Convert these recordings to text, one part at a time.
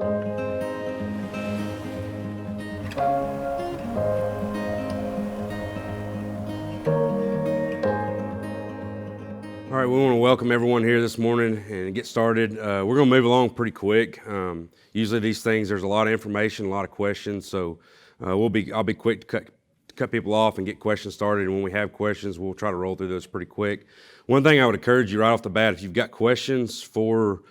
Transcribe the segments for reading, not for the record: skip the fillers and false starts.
All right, we want to welcome everyone here this morning and get started. We're going to move along pretty quick. Usually these things, there's a lot of information, a lot of questions, so I'll be quick to cut people off and get questions started. And when we have questions, we'll try to roll through those pretty quick. One thing I would encourage you right off the bat, if you've got questions for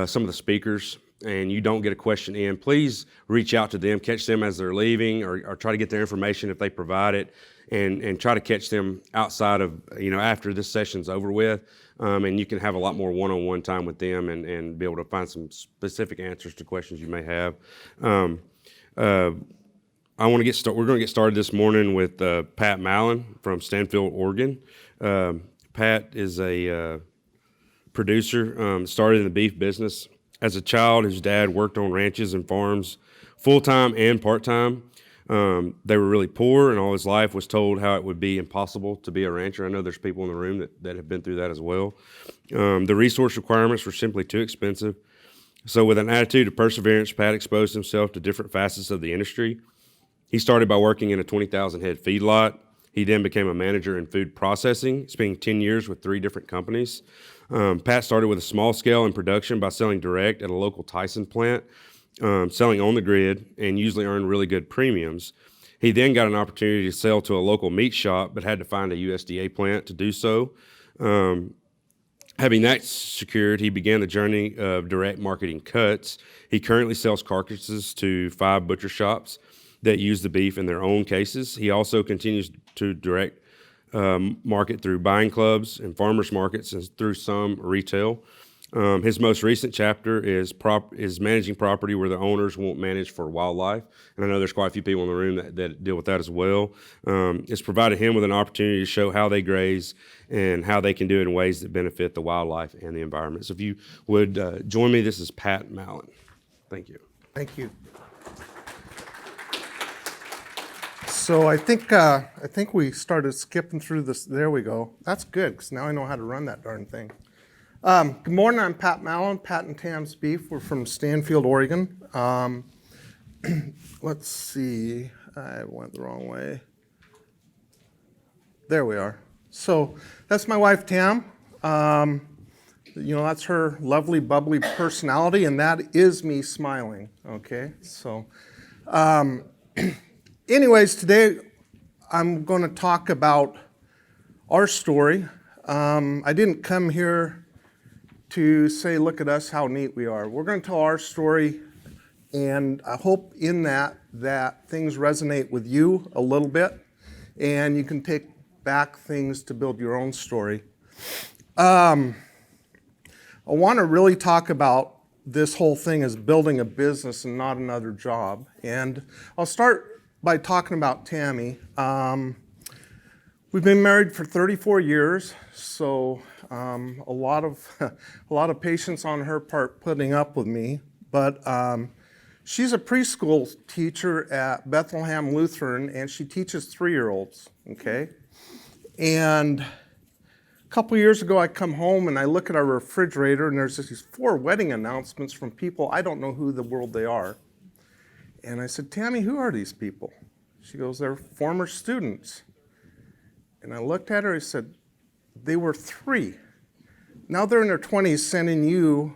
some of the speakers and you don't get a question in, please reach out to them, catch them as they're leaving, or try to get their information if they provide it. And try to catch them outside of, after this session's over with. And you can have a lot more one-on-one time with them and be able to find some specific answers to questions you may have. We're going to get started this morning with Pat Mallon from Stanfield, Oregon. Pat is a producer, started in the beef business. As a child, his dad worked on ranches and farms full-time and part-time. They were really poor, and all his life was told how it would be impossible to be a rancher. I know there's people in the room that have been through that as well. The resource requirements were simply too expensive. So with an attitude of perseverance, Pat exposed himself to different facets of the industry. He started by working in a 20,000 head feedlot. He then became a manager in food processing, spending 10 years with 3 different companies. Pat started with a small scale in production by selling direct at a local Tyson plant. Selling on the grid, and usually earned really good premiums. He then got an opportunity to sell to a local meat shop, but had to find a USDA plant to do so. Having that secured, he began the journey of direct marketing cuts. He currently sells carcasses to 5 butcher shops that use the beef in their own cases. He also continues to direct market through buying clubs and farmers markets and through some retail. His most recent chapter is managing property where the owners won't manage for wildlife, and I know there's quite a few people in the room that deal with that as well. It's provided him with an opportunity to show how they graze and how they can do it in ways that benefit the wildlife and the environment. So if you would join me, this is Pat Mallon. Thank you. Thank you. So I think we started skipping through this. There we go. That's good, because now I know how to run that darn thing. Good morning, I'm Pat Mallon, Pat and Tam's Beef. We're from Stanfield, Oregon. Let's see, I went the wrong way. There we are. So that's my wife, Tam. That's her lovely, bubbly personality, and that is me smiling, okay? So anyways, today I'm going to talk about our story. I didn't come here to say, look at us, how neat we are. We're going to tell our story, and I hope in that things resonate with you a little bit, and you can take back things to build your own story. I want to really talk about this whole thing as building a business and not another job. And I'll start by talking about Tammy. We've been married for 34 years, so a lot of patience on her part putting up with me. But she's a preschool teacher at Bethlehem Lutheran, and she teaches 3-year-olds. Okay, and a couple years ago, I come home and I look at our refrigerator, and there's these 4 wedding announcements from people I don't know who the world they are. And I said, Tammy, who are these people? She goes, they're former students. And I looked at her, I said, they were 3. Now they're in their 20s sending you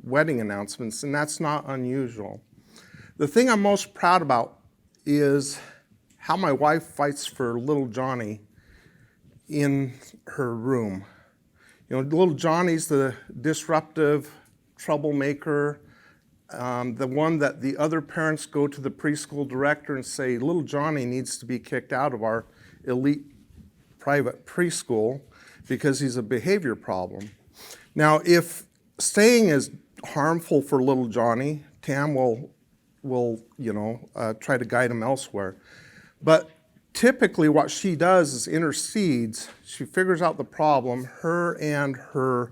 wedding announcements, and that's not unusual. The thing I'm most proud about is how my wife fights for little Johnny in her room. Little Johnny's the disruptive troublemaker, the one that the other parents go to the preschool director and say, little Johnny needs to be kicked out of our elite private preschool because he's a behavior problem. Now, if staying is harmful for little Johnny, Tam will try to guide him elsewhere. But typically what she does is intercedes. She figures out the problem. Her and her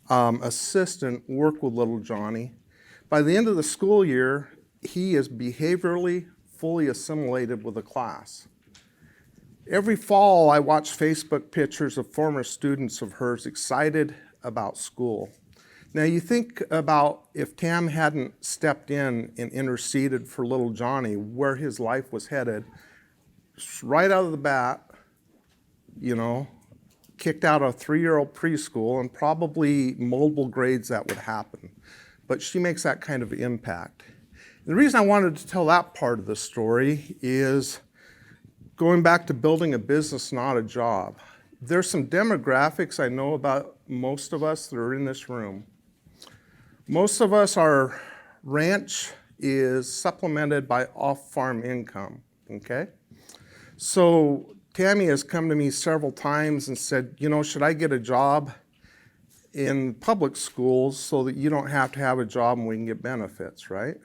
assistant work with little Johnny. By the end of the school year, he is behaviorally fully assimilated with the class. Every fall, I watch Facebook pictures of former students of hers excited about school. Now you think about if Tam hadn't stepped in and interceded for little Johnny, where his life was headed, right out of the bat, you know, kicked out of 3-year-old preschool and probably multiple grades that would happen. But she makes that kind of impact. The reason I wanted to tell that part of the story is going back to building a business, not a job. There's some demographics I know about most of us that are in this room. Most of us, our ranch is supplemented by off-farm income, okay? So Tammy has come to me several times and said, you know, should I get a job in public schools so that you don't have to have a job and we can get benefits, right?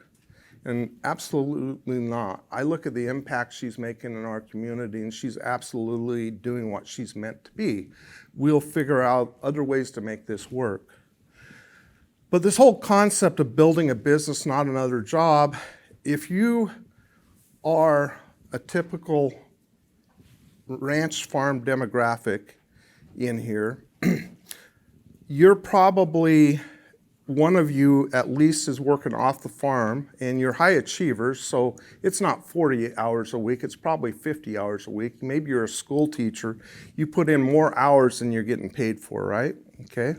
And absolutely not. I look at the impact she's making in our community, and she's absolutely doing what she's meant to be. We'll figure out other ways to make this work. But this whole concept of building a business, not another job, if you are a typical ranch farm demographic in here, you're probably, one of you at least is working off the farm, and you're high achievers, so it's not 40 hours a week, it's probably 50 hours a week. Maybe you're a school teacher, you put in more hours than you're getting paid for, right? Okay.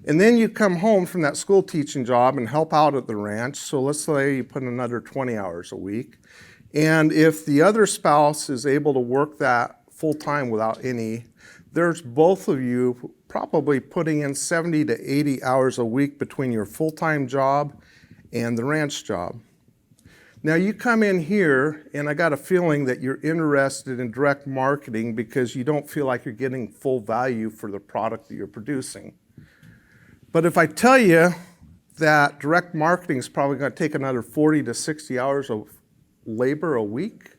And then you come home from that school teaching job and help out at the ranch. So let's say you put in another 20 hours a week. And if the other spouse is able to work that full time without any, there's both of you probably putting in 70 to 80 hours a week between your full-time job and the ranch job. Now you come in here, and I got a feeling that you're interested in direct marketing because you don't feel like you're getting full value for the product that you're producing. But if I tell you that direct marketing is probably going to take another 40 to 60 hours of labor a week,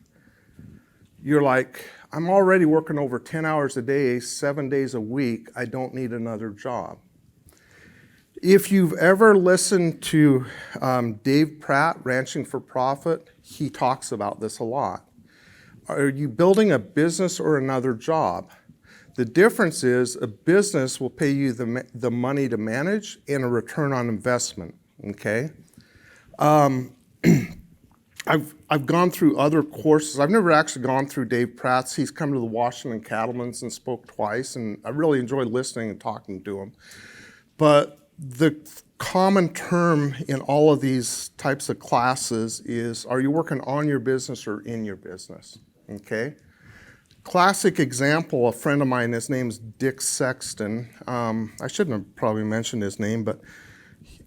you're like, I'm already working over 10 hours a day, 7 days a week. I don't need another job. If you've ever listened to Dave Pratt, Ranching for Profit, he talks about this a lot. Are you building a business or another job? The difference is a business will pay you the money to manage and a return on investment, okay? I've gone through other courses. I've never actually gone through Dave Pratt's. He's come to the Washington Cattlemen's and spoke twice, and I really enjoyed listening and talking to him. But the common term in all of these types of classes is, are you working on your business or in your business, okay? Classic example, a friend of mine, his name's Dick Sexton. I shouldn't have probably mentioned his name, but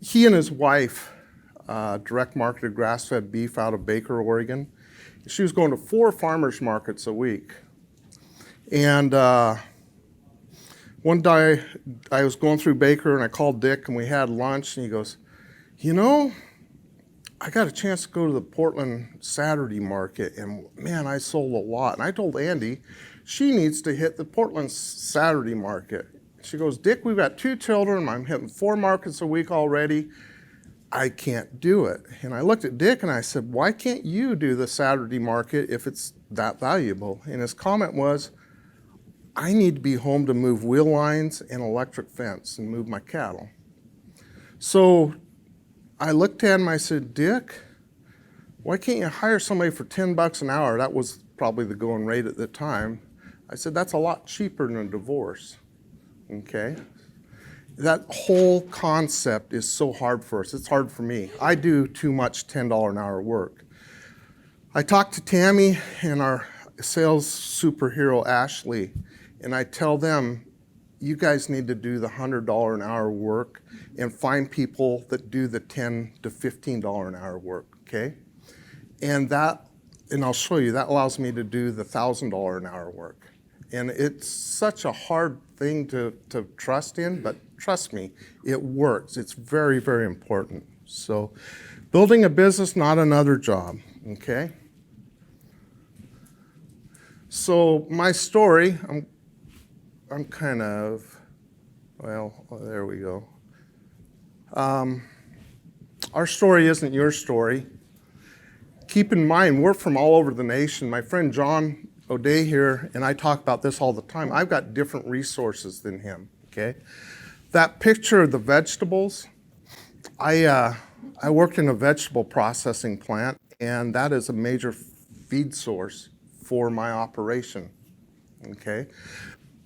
he and his wife direct marketed grass-fed beef out of Baker, Oregon. She was going to 4 farmers markets a week. And one day I was going through Baker and I called Dick and we had lunch, and he goes, you know, I got a chance to go to the Portland Saturday market, and man, I sold a lot. And I told Andy, she needs to hit the Portland Saturday market. She goes, Dick, we've got 2 children. I'm hitting 4 markets a week already. I can't do it. And I looked at Dick and I said, why can't you do the Saturday market if it's that valuable? And his comment was, I need to be home to move wheel lines and electric fence and move my cattle. So I looked at him, I said, Dick, why can't you hire somebody for $10 an hour? That was probably the going rate at the time. I said, that's a lot cheaper than a divorce, okay? That whole concept is so hard for us. It's hard for me. I do too much $10 an hour work. I talked to Tammy and our sales superhero, Ashley, and I tell them, you guys need to do the $100 an hour work and find people that do the $10 to $15 an hour work, okay? And I'll show you, that allows me to do the $1,000 an hour work. And it's such a hard thing to trust in, but trust me, it works. It's very, very important. So building a business, not another job, okay? So my story, I'm kind of, well, there we go. Our story isn't your story. Keep in mind, we're from all over the nation. My friend John O'Day here, and I talk about this all the time. I've got different resources than him, okay? That picture of the vegetables, I worked in a vegetable processing plant, and that is a major feed source for my operation. Okay.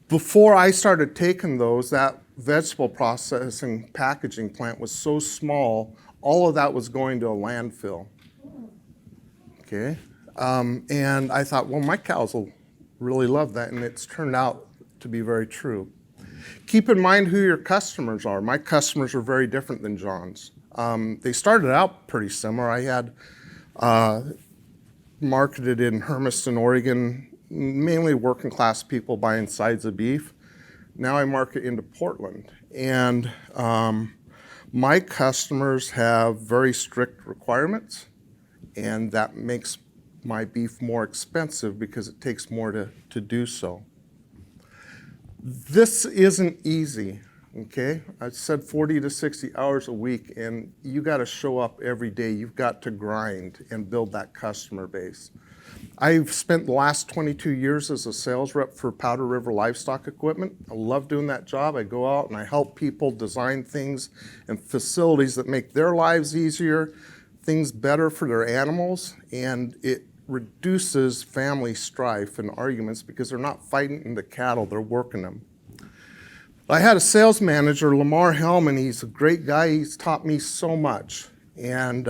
Before I started taking those, that vegetable processing packaging plant was so small, all of that was going to a landfill. Okay. And I thought, well, my cows will really love that, and it's turned out to be very true. Keep in mind who your customers are. My customers are very different than John's. They started out pretty similar. I had marketed in Hermiston, Oregon, mainly working class people buying sides of beef. Now I market into Portland. And my customers have very strict requirements, and that makes my beef more expensive because it takes more to do so. This isn't easy, okay? I said 40 to 60 hours a week, and you got to show up every day. You've got to grind and build that customer base. I've spent the last 22 years as a sales rep for Powder River Livestock Equipment. I love doing that job. I go out and I help people design things and facilities that make their lives easier, things better for their animals, and it reduces family strife and arguments because they're not fighting the cattle, they're working them. I had a sales manager, Lamar Hellman. He's a great guy. He's taught me so much. And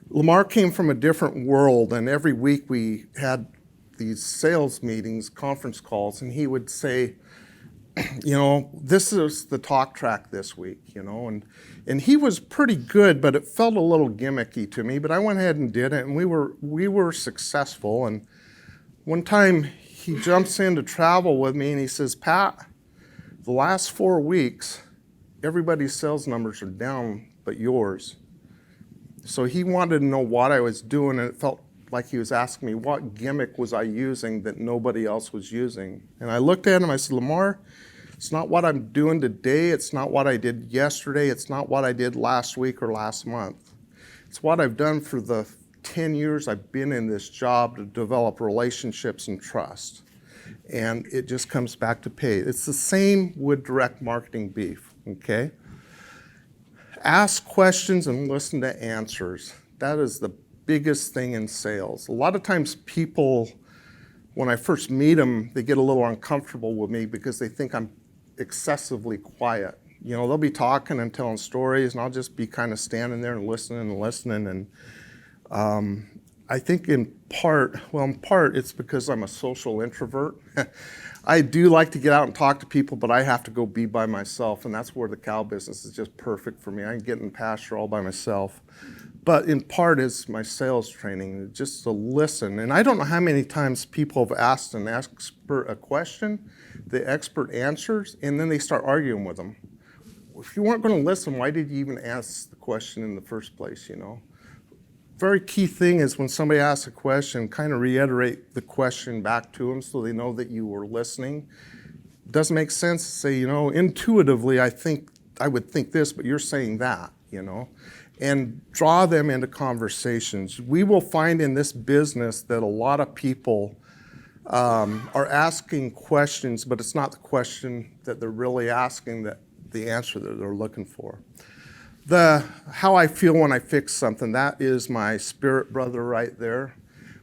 Lamar came from a different world, and every week we had these sales meetings, conference calls, and he would say, you know, this is the talk track this week, you know, and he was pretty good, but it felt a little gimmicky to me, but I went ahead and did it, and we were successful. And one time he jumps in to travel with me and he says, Pat, the last 4 weeks, everybody's sales numbers are down but yours. So he wanted to know what I was doing, and it felt like he was asking me what gimmick was I using that nobody else was using. And I looked at him, I said, Lamar, it's not what I'm doing today, it's not what I did yesterday, it's not what I did last week or last month. It's what I've done for the 10 years I've been in this job to develop relationships and trust. And it just comes back to pay. It's the same with direct marketing beef, okay? Ask questions and listen to answers. That is the biggest thing in sales. A lot of times people, when I first meet them, they get a little uncomfortable with me because they think I'm excessively quiet. You know, they'll be talking and telling stories, and I'll just be kind of standing there and listening. And I think in part, it's because I'm a social introvert. I do like to get out and talk to people, but I have to go be by myself, and that's where the cow business is just perfect for me. I can get in pasture all by myself. But in part is my sales training, just to listen. And I don't know how many times people have asked an expert a question, the expert answers, and then they start arguing with them. If you weren't going to listen, why did you even ask the question in the first place, you know? Very key thing is when somebody asks a question, kind of reiterate the question back to them so they know that you were listening. It doesn't make sense to say, you know, intuitively I would think this, but you're saying that, you know. And draw them into conversations. We will find in this business that a lot of people are asking questions, but it's not the question that they're really asking, that the answer that they're looking for. How I feel when I fix something, that is my spirit brother right there.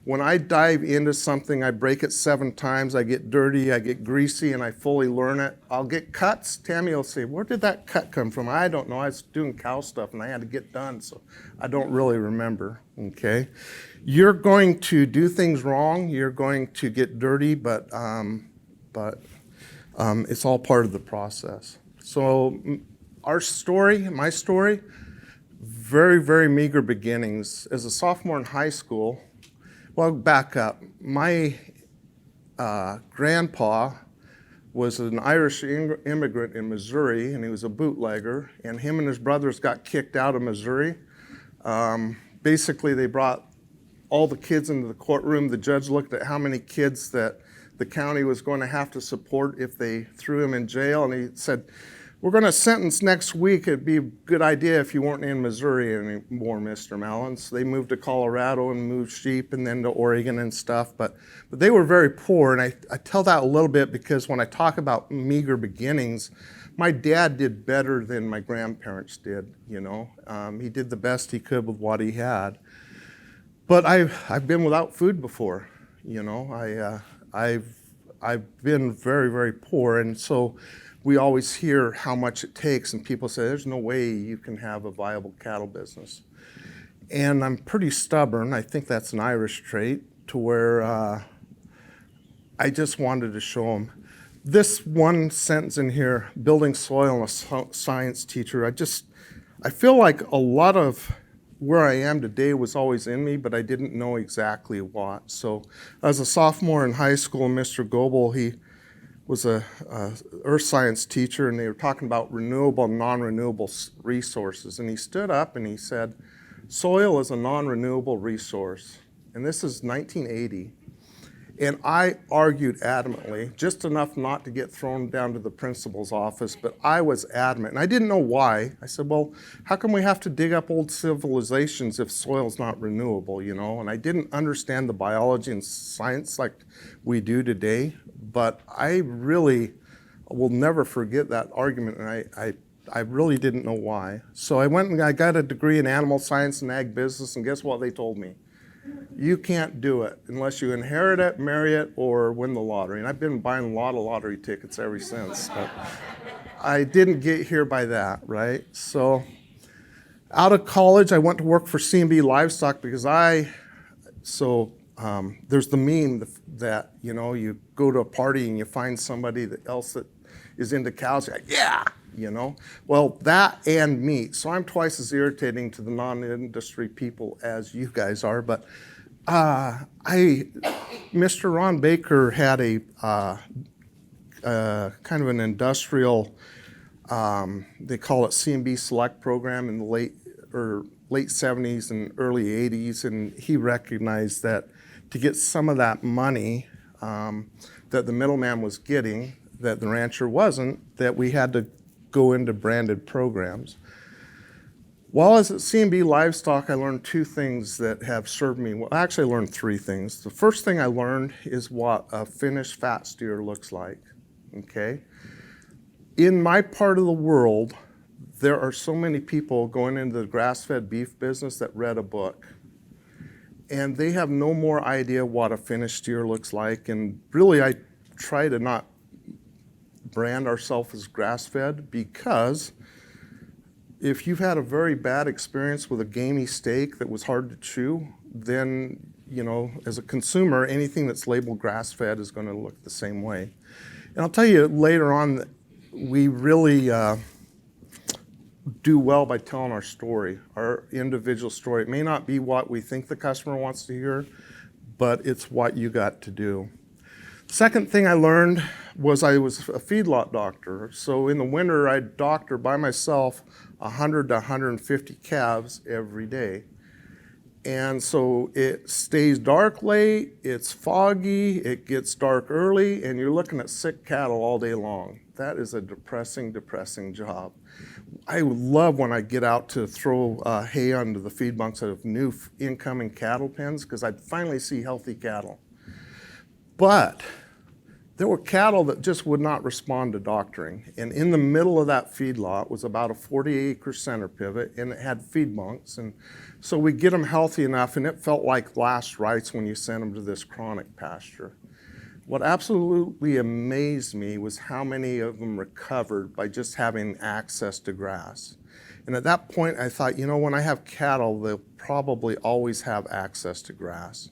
When I dive into something, I break it 7 times, I get dirty, I get greasy, and I fully learn it. I'll get cuts. Tammy will say, where did that cut come from? I don't know. I was doing cow stuff, and I had to get done, so I don't really remember, okay? You're going to do things wrong. You're going to get dirty, but it's all part of the process. So our story, my story, very, very meager beginnings. As a sophomore in high school, well, back up. My grandpa was an Irish immigrant in Missouri, and he was a bootlegger, and him and his brothers got kicked out of Missouri. Basically, they brought all the kids into the courtroom. The judge looked at how many kids that the county was going to have to support if they threw him in jail, and he said, we're going to sentence next week. It'd be a good idea if you weren't in Missouri anymore, Mr. Mallon. So they moved to Colorado and moved sheep and then to Oregon and stuff. But they were very poor. And I tell that a little bit because when I talk about meager beginnings, My dad did better than my grandparents did, you know. He did the best he could with what he had. But I've been without food before, you know. I've been very, very poor, and so we always hear how much it takes, and people say there's no way you can have a viable cattle business. And I'm pretty stubborn. I think that's an Irish trait, to where I just wanted to show them. This one sentence in here, building soil, and a science teacher, I feel like a lot of where I am today was always in me, but I didn't know exactly what. So as a sophomore in high school, Mr. Goebel, he was a earth science teacher, and they were talking about renewable and non-renewable resources. And he stood up and he said, soil is a non-renewable resource. And this is 1980. And I argued adamantly, just enough not to get thrown down to the principal's office, but I was adamant. And I didn't know why. I said, well, how come we have to dig up old civilizations if soil's not renewable, you know? And I didn't understand the biology and science like we do today, but I really will never forget that argument, and I really didn't know why. So I went and I got a degree in animal science and ag business, and guess what they told me? You can't do it unless you inherit it, marry it, or win the lottery. And I've been buying a lot of lottery tickets ever since. But I didn't get here by that, right? So out of college, I went to work for C&B Livestock because there's the meme that, you know, you go to a party and you find somebody else that is into cows, you're like, yeah, you know. Well, that and meat. So I'm twice as irritating to the non-industry people as you guys are. But Mr. Ron Baker had a kind of an industrial, they call it C&B Select program in the late 70s and early 80s, and he recognized that to get some of that money that the middleman was getting, that the rancher wasn't, that we had to go into branded programs. While I was at C&B Livestock, I learned two things that have served me well. Actually, I learned three things. The first thing I learned is what a finished fat steer looks like, okay? In my part of the world, there are so many people going into the grass-fed beef business that read a book, and they have no more idea what a finished steer looks like. And really, I try to not brand ourselves as grass-fed, because if you've had a very bad experience with a gamey steak that was hard to chew, then, you know, as a consumer, anything that's labeled grass-fed is going to look the same way. And I'll tell you later on that we really do well by telling our story, our individual story. It may not be what we think the customer wants to hear, but it's what you got to do. Second thing I learned was I was a feedlot doctor. So in the winter, I'd doctor by myself 100 to 150 calves every day. And so it stays dark late, it's foggy, it gets dark early, and you're looking at sick cattle all day long. That is a depressing, depressing job. I love when I get out to throw hay onto the feed bunks of new incoming cattle pens, because I finally see healthy cattle. But there were cattle that just would not respond to doctoring. And in the middle of that feedlot was about a 40-acre center pivot, and it had feed bunks. And so we get them healthy enough, and it felt like last rites when you sent them to this chronic pasture. What absolutely amazed me was how many of them recovered by just having access to grass. And at that point, I thought, you know, when I have cattle, they'll probably always have access to grass.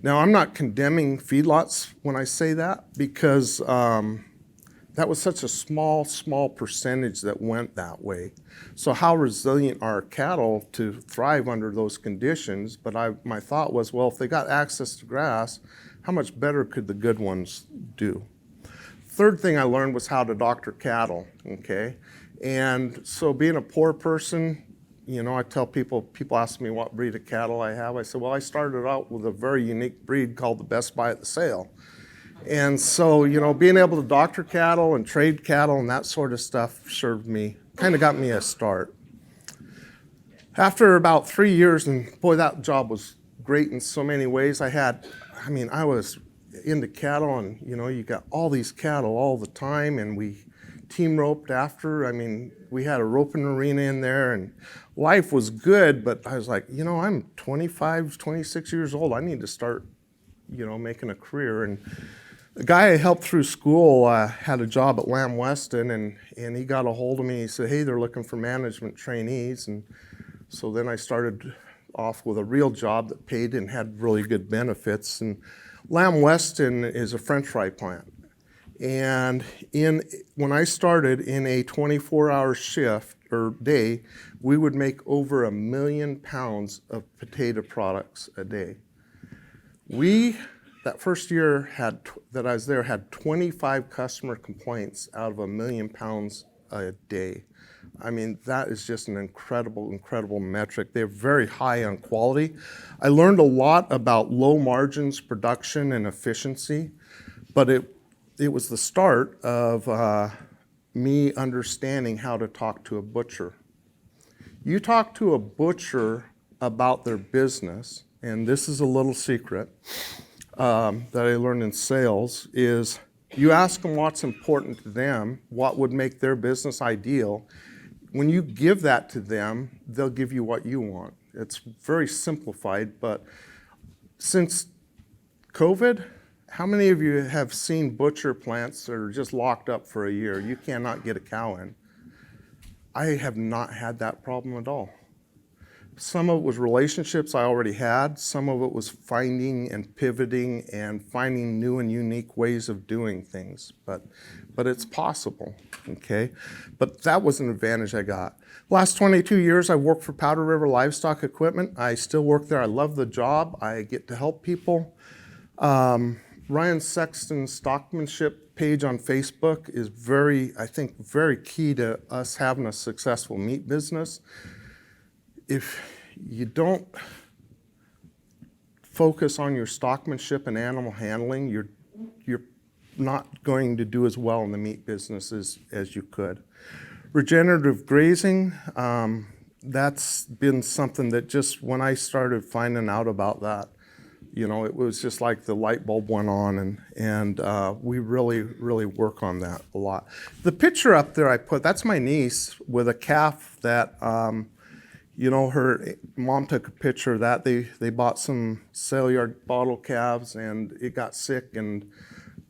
Now, I'm not condemning feedlots when I say that, because that was such a small percentage that went that way. So how resilient are cattle to thrive under those conditions? But my thought was, well, if they got access to grass, how much better could the good ones do? Third thing I learned was how to doctor cattle, okay? And so being a poor person, you know, I tell people ask me what breed of cattle I have. I said, well, I started out with a very unique breed called the Best Buy at the Sale. And so, you know, being able to doctor cattle and trade cattle and that sort of stuff served me, kind of got me a start. After about 3 years, and boy, that job was great in so many ways. I was into cattle, and, you know, you got all these cattle all the time, and we team roped after. I mean, we had a roping arena in there, and life was good, but I was like, I'm 25, 26 years old. I need to start, making a career. And the guy I helped through school had a job at Lamb Weston, and he got a hold of me. He said, hey, they're looking for management trainees. And so then I started off with a real job that paid and had really good benefits. And Lamb Weston is a French fry plant. And when I started in a 24-hour shift or day, we would make over 1 million pounds of potato products a day. That first year that I was there, had 25 customer complaints out of 1 million pounds a day. I mean, that is just an incredible, incredible metric. They're very high on quality. I learned a lot about low margins, production, and efficiency, but it was the start of me understanding how to talk to a butcher. You talk to a butcher about their business, and this is a little secret that I learned in sales, is you ask them what's important to them, what would make their business ideal. When you give that to them, they'll give you what you want. It's very simplified, but since COVID, how many of you have seen butcher plants that are just locked up for a year? You cannot get a cow in. I have not had that problem at all. Some of it was relationships I already had. Some of it was finding and pivoting and finding new and unique ways of doing things. But it's possible, okay? But that was an advantage I got. Last 22 years, I worked for Powder River Livestock Equipment. I still work there. I love the job. I get to help people. Ryan Sexton's stockmanship page on Facebook is I think, very key to us having a successful meat business. If you don't focus on your stockmanship and animal handling, you're not going to do as well in the meat business as you could. Regenerative grazing, that's been something that just when I started finding out about that, it was just like the light bulb went on, and we really, really work on that a lot. The picture up there I put, that's my niece with a calf that, her mom took a picture of that. They bought some sale yard bottle calves, and it got sick, and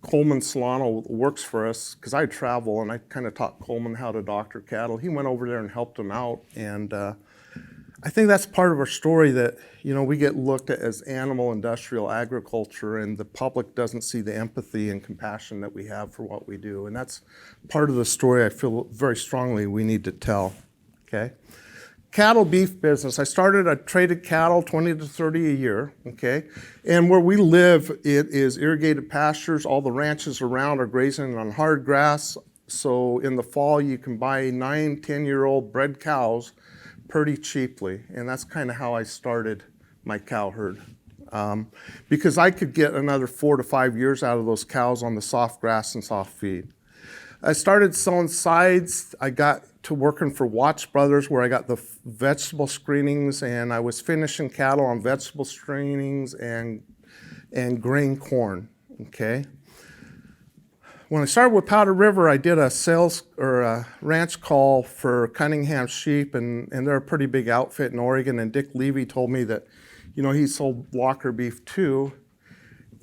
Coleman Solano works for us, because I travel, and I kind of taught Coleman how to doctor cattle. He went over there and helped him out, and I think that's part of our story that, we get looked at as animal industrial agriculture, and the public doesn't see the empathy and compassion that we have for what we do. And that's part of the story I feel very strongly we need to tell, okay? Cattle beef business. I traded cattle 20 to 30 a year, okay? And where we live, it is irrigated pastures. All the ranches around are grazing on hard grass. So in the fall, you can buy 9, 10-year-old bred cows pretty cheaply. And that's kind of how I started my cow herd. Because I could get another 4 to 5 years out of those cows on the soft grass and soft feed. I started selling sides. I got to working for Watts Brothers, where I got the vegetable screenings, and I was finishing cattle on vegetable screenings and grain corn, okay? When I started with Powder River, I did a sales or a ranch call for Cunningham Sheep, and they're a pretty big outfit in Oregon, and Dick Levy told me that, he sold blocker beef too.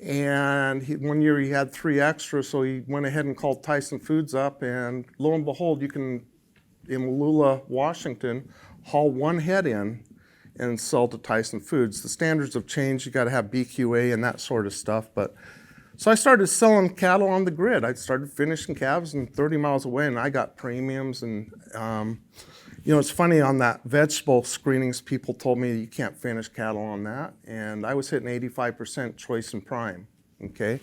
And one year he had 3 extras, so he went ahead and called Tyson Foods up, and lo and behold, you can, in Wallula, Washington, haul 1 head in and sell to Tyson Foods. The standards have changed. You got to have BQA and that sort of stuff. So I started selling cattle on the grid. I started finishing calves and 30 miles away, and I got premiums. And it's funny, on that vegetable screenings, people told me you can't finish cattle on that, and I was hitting 85% choice and prime, okay?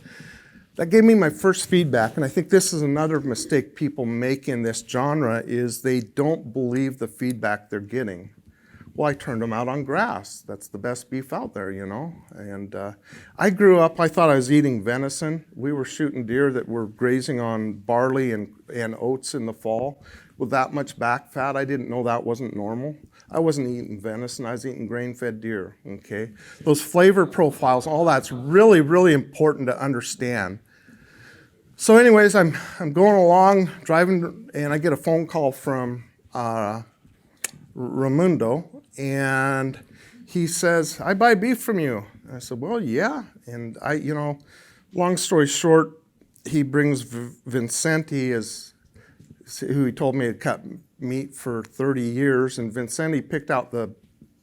That gave me my first feedback, and I think this is another mistake people make in this genre, is they don't believe the feedback they're getting. Well, I turned them out on grass. That's the best beef out there, And I grew up, I thought I was eating venison. We were shooting deer that were grazing on barley and oats in the fall. With that much back fat, I didn't know that wasn't normal. I wasn't eating venison, I was eating grain-fed deer, okay? Those flavor profiles, all that's really, really important to understand. So anyways, I'm going along, driving, and I get a phone call from Raimundo, and he says, I buy beef from you. And I said, well, yeah. And long story short, he brings Vincenti, who he told me had cut meat for 30 years, and Vincenti picked out the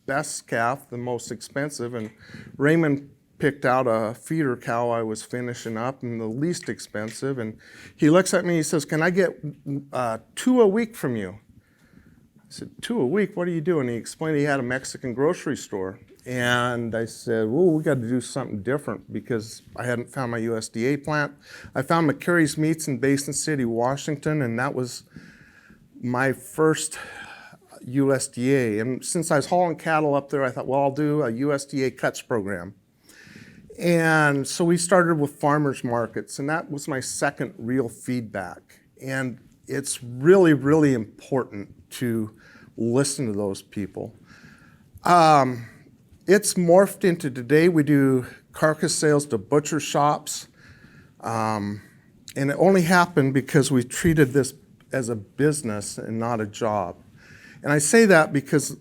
best calf, the most expensive, and Raymond picked out a feeder cow I was finishing up and the least expensive. And he looks at me, he says, can I get 2 a week from you? I said, 2 a week? What are you doing? He explained he had a Mexican grocery store. And I said, well, we got to do something different because I hadn't found my USDA plant. I found McCary's Meats in Basin City, Washington, and that was my first USDA. And since I was hauling cattle up there, I thought, well, I'll do a USDA cuts program. And so we started with farmers markets, and that was my second real feedback. And it's really, really important to listen to those people. It's morphed into today, we do carcass sales to butcher shops. And it only happened because we treated this as a business and not a job. And I say that because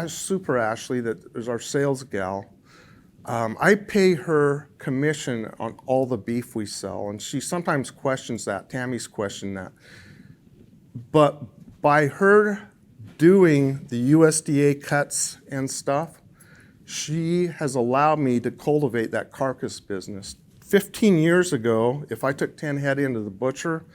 Super Ashley, that is our sales gal, I pay her commission on all the beef we sell, and she sometimes questions that. Tammy's questioned that. But by her doing the USDA cuts and stuff, she has allowed me to cultivate that carcass business. 15 years ago, if I took 10 head into the butcher,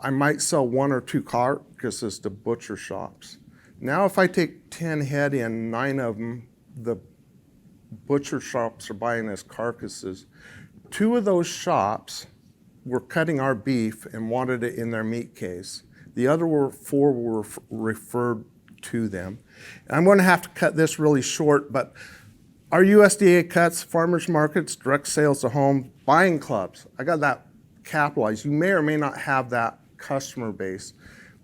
I might sell 1 or 2 carcasses to butcher shops. Now if I take 10 head in, 9 of them, the butcher shops are buying as carcasses. 2 of those shops were cutting our beef and wanted it in their meat case. The other 4 were referred to them. And I'm going to have to cut this really short, but our USDA cuts, farmers markets, direct sales to home, buying clubs, I got that capitalized. You may or may not have that customer base.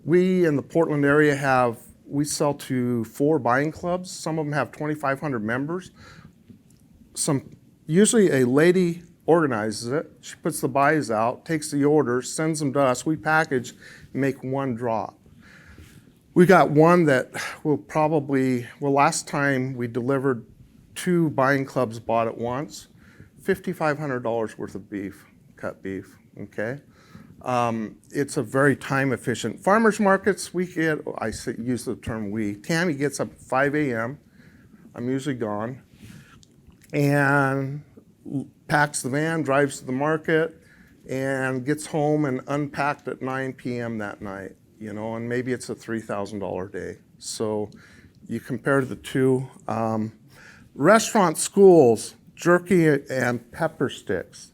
We in the Portland area we sell to 4 buying clubs. Some of them have 2,500 members. Usually a lady organizes it. She puts the buys out, takes the orders, sends them to us. We package, make 1 drop. We got one that last time we delivered 2 buying clubs bought at once, $5,500 worth of beef, cut beef, okay? It's a very time efficient. Farmers markets, use the term we. Tammy gets up at 5 a.m. I'm usually gone. And packs the van, drives to the market, and gets home and unpacked at 9 p.m. that night, and maybe it's a $3,000 day. So you compare the two. Restaurant, schools, jerky and pepper sticks.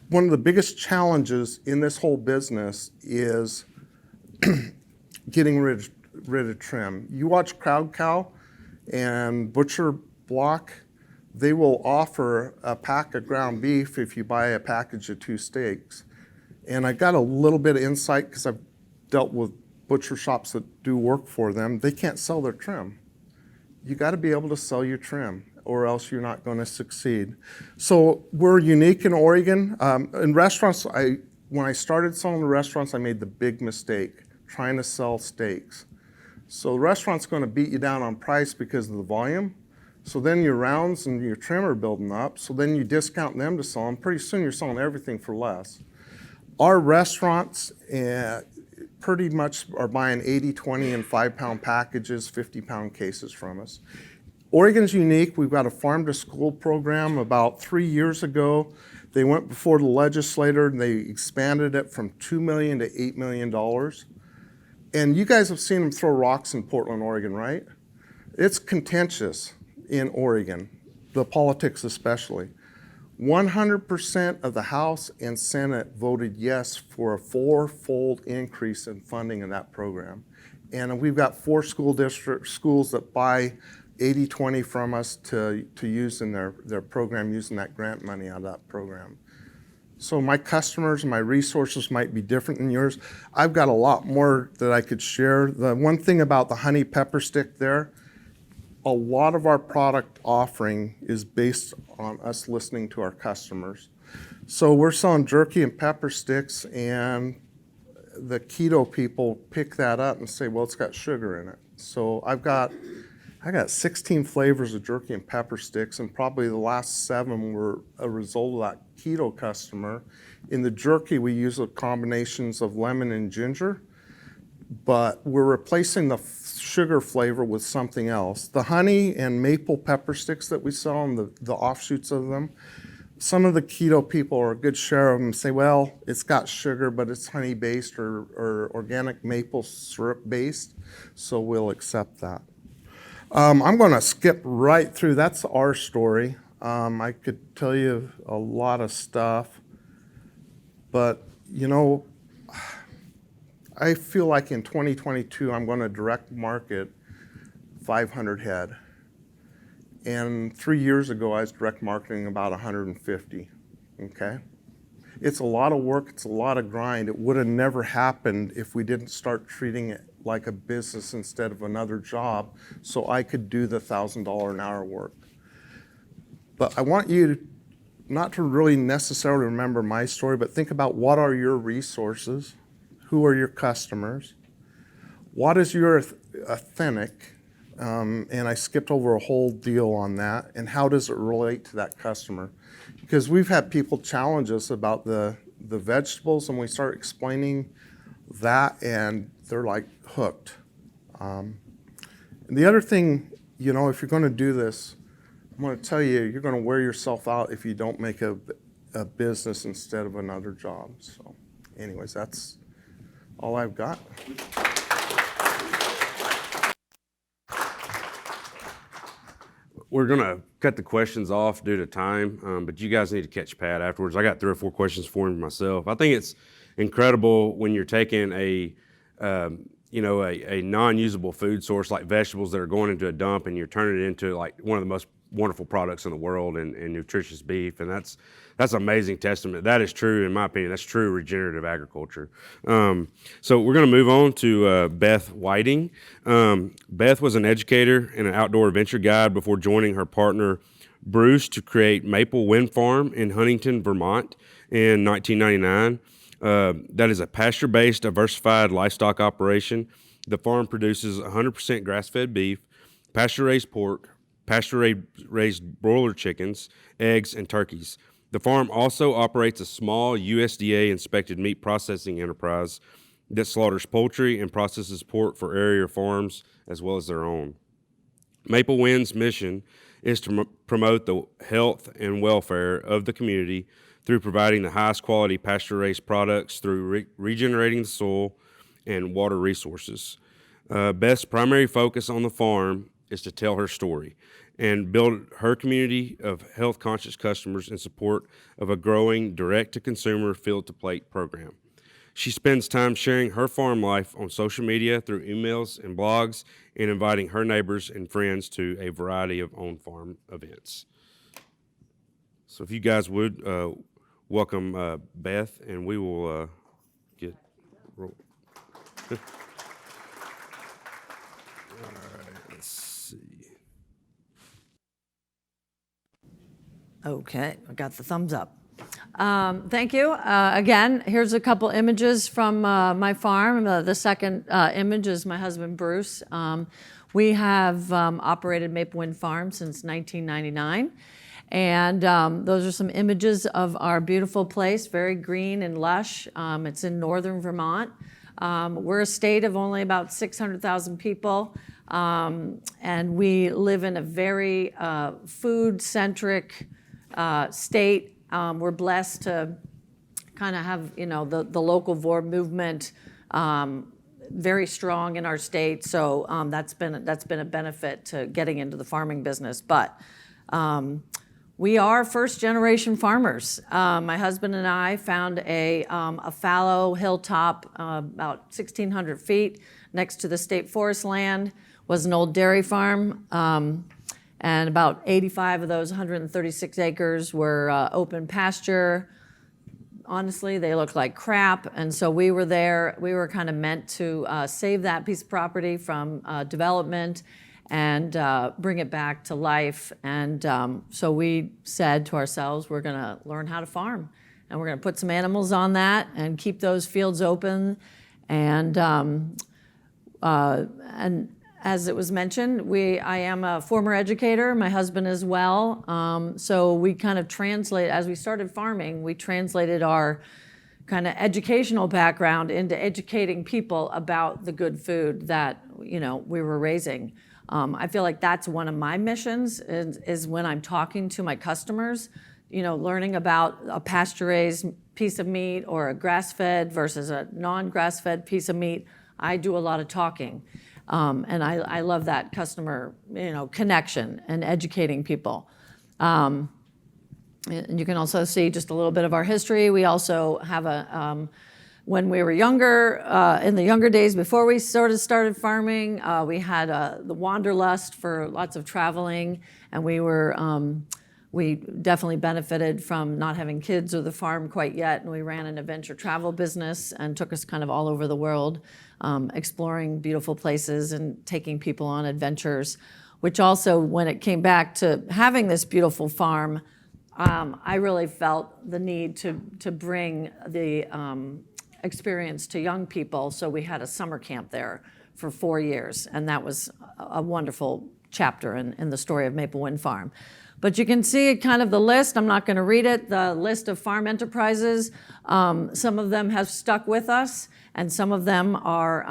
One of the biggest challenges in this whole business is getting rid of trim. You watch Crowd Cow and Butcher Block, they will offer a pack of ground beef if you buy a package of 2 steaks. And I got a little bit of insight because I've dealt with butcher shops that do work for them. They can't sell their trim. You got to be able to sell your trim, or else you're not going to succeed. So we're unique in Oregon. In restaurants, when I started selling to restaurants, I made the big mistake, trying to sell steaks. So the restaurant's going to beat you down on price because of the volume. So then your rounds and your trim are building up. So then you discount them to sell them. Pretty soon you're selling everything for less. Our restaurants pretty much are buying 80, 20, and 5-pound packages, 50-pound cases from us. Oregon's unique. We've got a farm-to-school program. About 3 years ago, they went before the legislator and they expanded it from $2 million to $8 million. And you guys have seen them throw rocks in Portland, Oregon, right? It's contentious in Oregon, the politics especially. 100% of the House and Senate voted yes for a 4-fold increase in funding in that program. And we've got 4 schools that buy 80-20 from us to use in their program, using that grant money out of that program. So my customers and my resources might be different than yours. I've got a lot more that I could share. The one thing about the honey pepper stick there, a lot of our product offering is based on us listening to our customers. So we're selling jerky and pepper sticks, and the keto people pick that up and say, well, it's got sugar in it. So I got 16 flavors of jerky and pepper sticks, and probably the last 7 were a result of that keto customer. In the jerky, we use the combinations of lemon and ginger, but we're replacing the sugar flavor with something else. The honey and maple pepper sticks that we sell and the offshoots of them, some of the keto people, or a good share of them, say, well, it's got sugar, but it's honey-based or organic maple syrup-based, so we'll accept that. I'm going to skip right through. That's our story. I could tell you a lot of stuff, but, you know, I feel like in 2022, I'm going to direct market 500 head. And 3 years ago, I was direct marketing about 150, okay? It's a lot of work, it's a lot of grind. It would have never happened if we didn't start treating it like a business instead of another job, so I could do the $1,000 an hour work. But I want you not to really necessarily remember my story, but think about what are your resources, who are your customers, what is your authentic, and I skipped over a whole deal on that, and how does it relate to that customer? Because we've had people challenge us about the vegetables, and we start explaining that, and they're like hooked. And the other thing, you know, if you're going to do this, I'm going to tell you, you're going to wear yourself out if you don't make a business instead of another job. So anyways, that's all I've got. We're going to cut the questions off due to time, but you guys need to catch Pat afterwards. I got 3 or 4 questions for him myself. I think it's incredible when you're taking a non-usable food source like vegetables that are going into a dump, and you're turning it into like one of the most wonderful products in the world, and nutritious beef, and that's amazing testament. That is true, in my opinion. That's true regenerative agriculture. So we're going to move on to Beth Whiting. Beth was an educator and an outdoor adventure guide before joining her partner Bruce to create Maple Wind Farm in Huntington, Vermont in 1999. That is a pasture-based, diversified livestock operation. The farm produces 100% grass-fed beef, pasture-raised pork, pasture-raised broiler chickens, eggs, and turkeys. The farm also operates a small USDA-inspected meat processing enterprise that slaughters poultry and processes pork for area farms as well as their own. Maple Wind's mission is to promote the health and welfare of the community through providing the highest quality pasture-raised products through regenerating the soil and water resources. Beth's primary focus on the farm is to tell her story and build her community of health-conscious customers in support of a growing direct-to-consumer field-to-plate program. She spends time sharing her farm life on social media through emails and blogs, and inviting her neighbors and friends to a variety of on-farm events. So if you guys would welcome Beth, and we will get roll. All right, let's see. Okay, I got the thumbs up. Thank you. Again, here's a couple images from my farm. The second image is my husband, Bruce. We have operated Maple Wind Farm since 1999. And those are some images of our beautiful place, very green and lush. It's in northern Vermont. We're a state of only about 600,000 people. And we live in a very food-centric state. We're blessed to kind of have, you know, the local VOR movement very strong in our state. So that's been a benefit to getting into the farming business. But we are first-generation farmers. My husband and I found a fallow hilltop about 1,600 feet next to the state forest land. Was an old dairy farm. And about 85 of those 136 acres were open pasture. Honestly, they looked like crap, and so we were there. We were kind of meant to save that piece of property from development and bring it back to life. And so we said to ourselves, we're going to learn how to farm, and we're going to put some animals on that and keep those fields open. And as it was mentioned, I am a former educator, my husband as well. So we kind of as we started farming, we translated our kind of educational background into educating people about the good food that we were raising. I feel like that's one of my missions is when I'm talking to my customers, learning about a pasture-raised piece of meat or a grass-fed versus a non-grass-fed piece of meat. I do a lot of talking, and I love that customer, connection and educating people. And you can also see just a little bit of our history. We also have when we were younger, in the younger days before we started farming, we had the wanderlust for lots of traveling, and we definitely benefited from not having kids or the farm quite yet, and we ran an adventure travel business and took us kind of all over the world, exploring beautiful places and taking people on adventures, which also, when it came back to having this beautiful farm, I really felt the need to bring the experience to young people. So we had a summer camp there for 4 years, and that was a wonderful chapter in the story of Maple Wind Farm. But you can see kind of the list. I'm not going to read it. The list of farm enterprises. Some of them have stuck with us, and some of them are,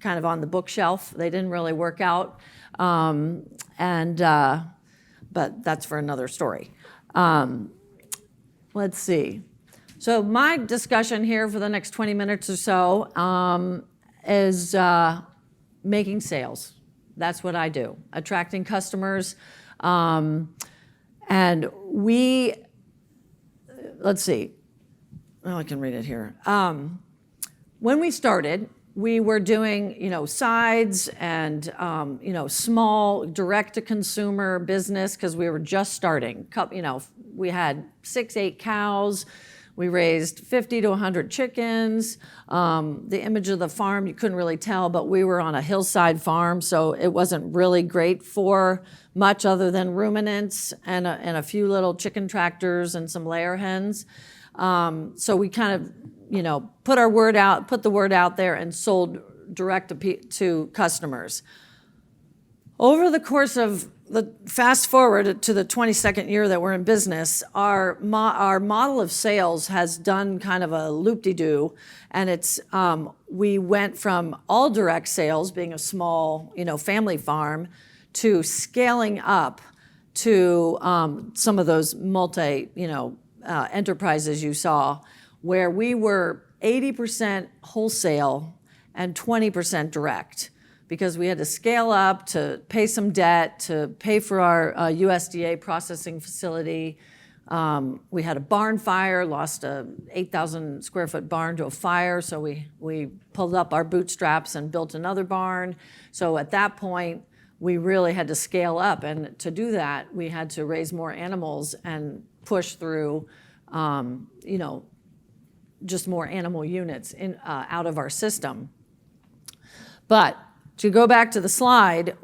kind of on the bookshelf. They didn't really work out, but that's for another story. Let's see. So my discussion here for the next 20 minutes or so is making sales. That's what I do, attracting customers. And let's see. Oh, I can read it here. When we started, we were doing, sides and, small direct-to-consumer business because we were just starting. We had 6-8 cows. We raised 50 to 100 chickens. The image of the farm, you couldn't really tell, but we were on a hillside farm, so it wasn't really great for much other than ruminants and a few little chicken tractors and some layer hens. So we kind of, put the word out there and sold direct to customers. Over the course of fast forward to the 22nd year that we're in business, our model of sales has done kind of a loop-de-doo, and we went from all direct sales, being a small, family farm, to scaling up to some of those enterprises you saw, where we were 80% wholesale and 20% direct, because we had to scale up to pay some debt, to pay for our USDA processing facility. We had a barn fire, lost a 8,000 square foot barn to a fire, so we pulled up our bootstraps and built another barn. So at that point, we really had to scale up, and to do that, we had to raise more animals and push through, just more animal units out of our system. But to go back to the slide,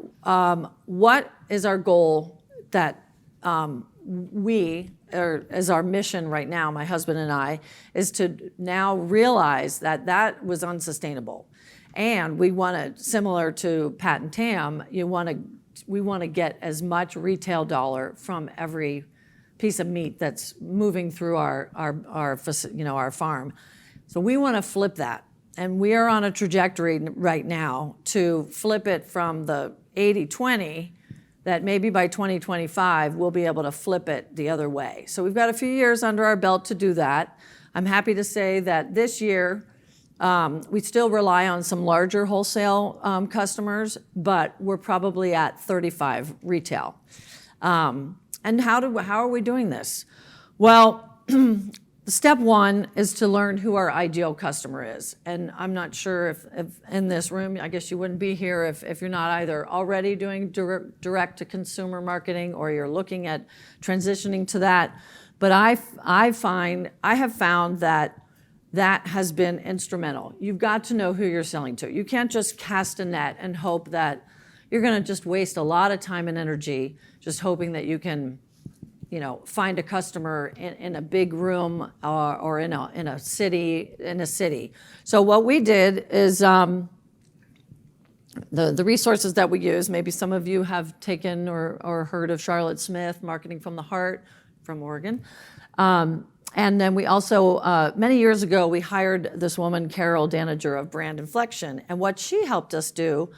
what is our goal that as our mission right now, my husband and I, is to now realize that was unsustainable. And we want to, similar to Pat and Tam, we want to get as much retail dollar from every piece of meat that's moving through our farm. So we want to flip that. And we are on a trajectory right now to flip it from the 80-20, that maybe by 2025, we'll be able to flip it the other way. So we've got a few years under our belt to do that. I'm happy to say that this year, we still rely on some larger wholesale customers, but we're probably at 35 retail. And how are we doing this? Well, step one is to learn who our ideal customer is. And I'm not sure if in this room, I guess you wouldn't be here if you're not either already doing direct-to-consumer marketing or you're looking at transitioning to that. But I have found that has been instrumental. You've got to know who you're selling to. You can't just cast a net and hope that you're going to just waste a lot of time and energy just hoping that you can, find a customer in a big room or in a city. So what we did is the resources that we use. Maybe some of you have taken or heard of Charlotte Smith, Marketing from the Heart, from Oregon. And then we also, many years ago, we hired this woman, Carol Danager of Brand Inflection. And what she helped us do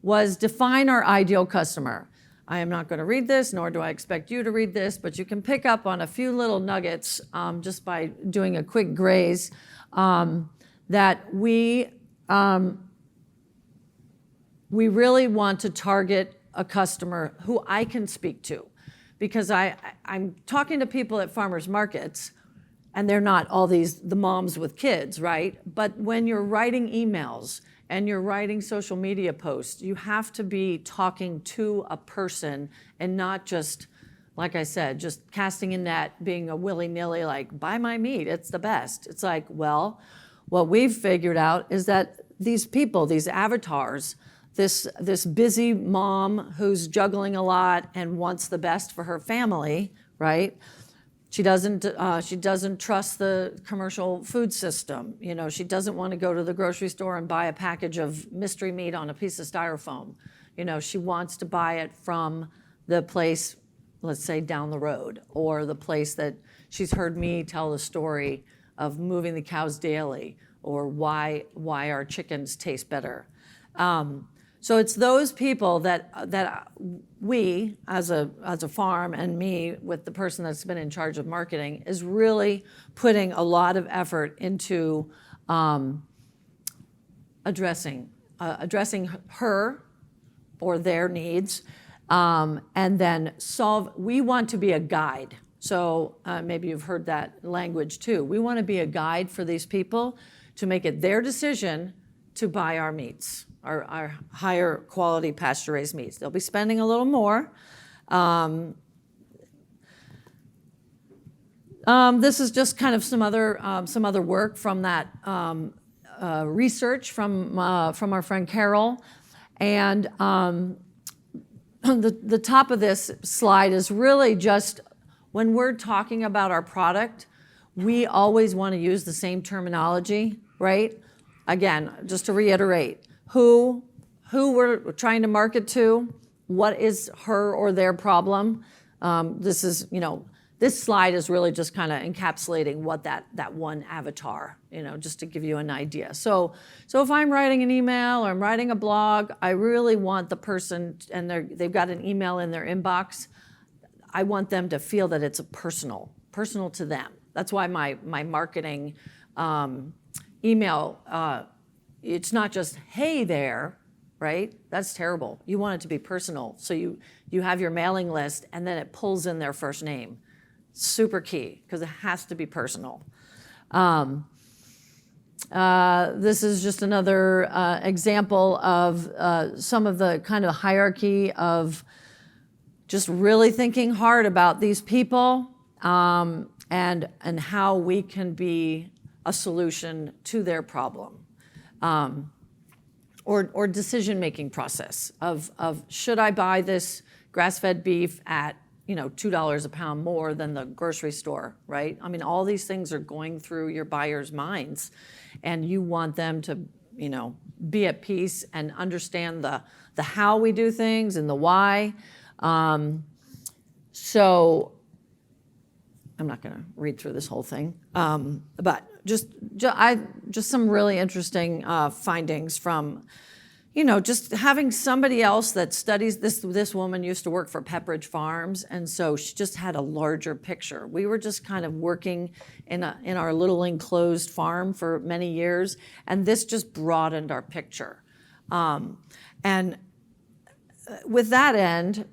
was define our ideal customer. I am not going to read this, nor do I expect you to read this, but you can pick up on a few little nuggets just by doing a quick graze that we really want to target a customer who I can speak to. Because I'm talking to people at farmers markets, and they're not all the moms with kids, right? But when you're writing emails and you're writing social media posts, you have to be talking to a person and not just, like I said, just casting a net, being a willy-nilly, like, buy my meat, it's the best. It's like, well, what we've figured out is that these people, these avatars, this busy mom who's juggling a lot and wants the best for her family, right? She doesn't trust the commercial food system. She doesn't want to go to the grocery store and buy a package of mystery meat on a piece of styrofoam. She wants to buy it from the place, let's say down the road, or the place that she's heard me tell the story of moving the cows daily, or why our chickens taste better. So it's those people that we, as a farm, and me with the person that's been in charge of marketing, is really putting a lot of effort into addressing her or their needs, and then we want to be a guide. So maybe you've heard that language too. We want to be a guide for these people to make it their decision to buy our meats. Our higher quality pasture-raised meats. They'll be spending a little more. This is just kind of some other work from that research from our friend Carol, and the top of this slide is really just when we're talking about our product, we always want to use the same terminology, right? Again, just to reiterate. Who we're trying to market to, what is her or their problem. This slide is really just kind of encapsulating what that one avatar, just to give you an idea. So if I'm writing an email or I'm writing a blog, I really want the person, and they've got an email in their inbox, I want them to feel that it's personal to them. That's why my marketing email, it's not just, hey there, right? That's terrible. You want it to be personal. So you have your mailing list, and then it pulls in their first name. Super key, because it has to be personal. This is just another example of some of the kind of hierarchy of just really thinking hard about these people and how we can be a solution to their problem. Or decision-making process of should I buy this grass-fed beef at $2 a pound more than the grocery store, right? I mean, all these things are going through your buyers' minds, and you want them to be at peace and understand the how we do things and the why. So I'm not going to read through this whole thing, but just some really interesting findings from, just having somebody else that studies this. This woman used to work for Pepperidge Farms, and so she just had a larger picture. We were just kind of working in our little enclosed farm for many years, and this just broadened our picture. And with that end,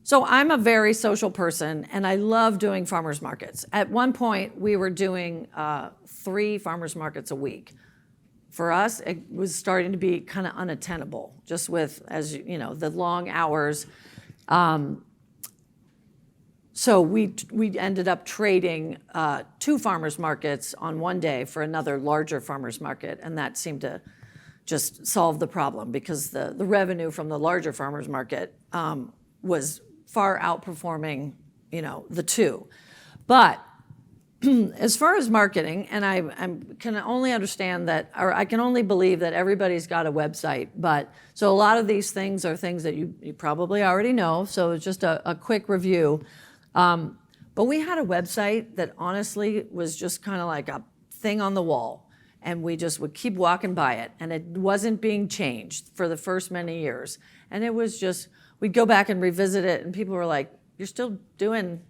so I'm a very social person, and I love doing farmers markets. At one point, we were doing 3 farmers markets a week. For us, it was starting to be kind of unattainable, just with, as the long hours. So we ended up trading 2 farmers markets on one day for another larger farmers market, and that seemed to just solve the problem, because the revenue from the larger farmers market was far outperforming, the two. But as far as marketing, and I can only understand that, or I can only believe that everybody's got a website. But so a lot of these things are things that you probably already know. So it's just a quick review. But we had a website that honestly was just kind of like a thing on the wall, and we just would keep walking by it, and it wasn't being changed for the first many years. And it was just, we'd go back and revisit it, and people were like, "You're still doing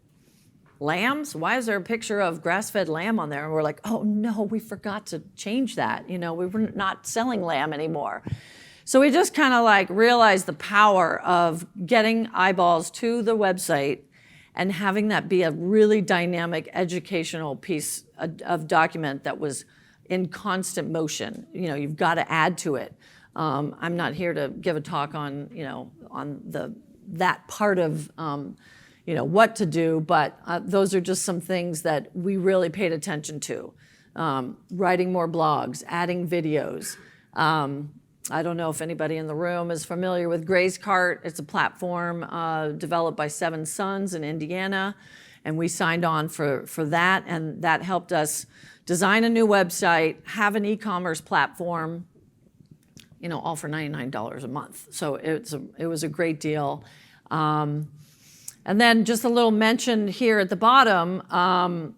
lambs? Why is there a picture of grass-fed lamb on there?" And we're like, "Oh no, we forgot to change that. We were not selling lamb anymore." So we just kind of like realized the power of getting eyeballs to the website and having that be a really dynamic educational piece of document that was in constant motion. You've got to add to it. I'm not here to give a talk on that part of what to do, but those are just some things that we really paid attention to. Writing more blogs, adding videos. I don't know if anybody in the room is familiar with Gray's Cart. It's a platform developed by Seven Sons in Indiana, and we signed on for that, and that helped us design a new website, have an e-commerce platform, all for $99 a month. So it was a great deal. And then just a little mention here at the bottom,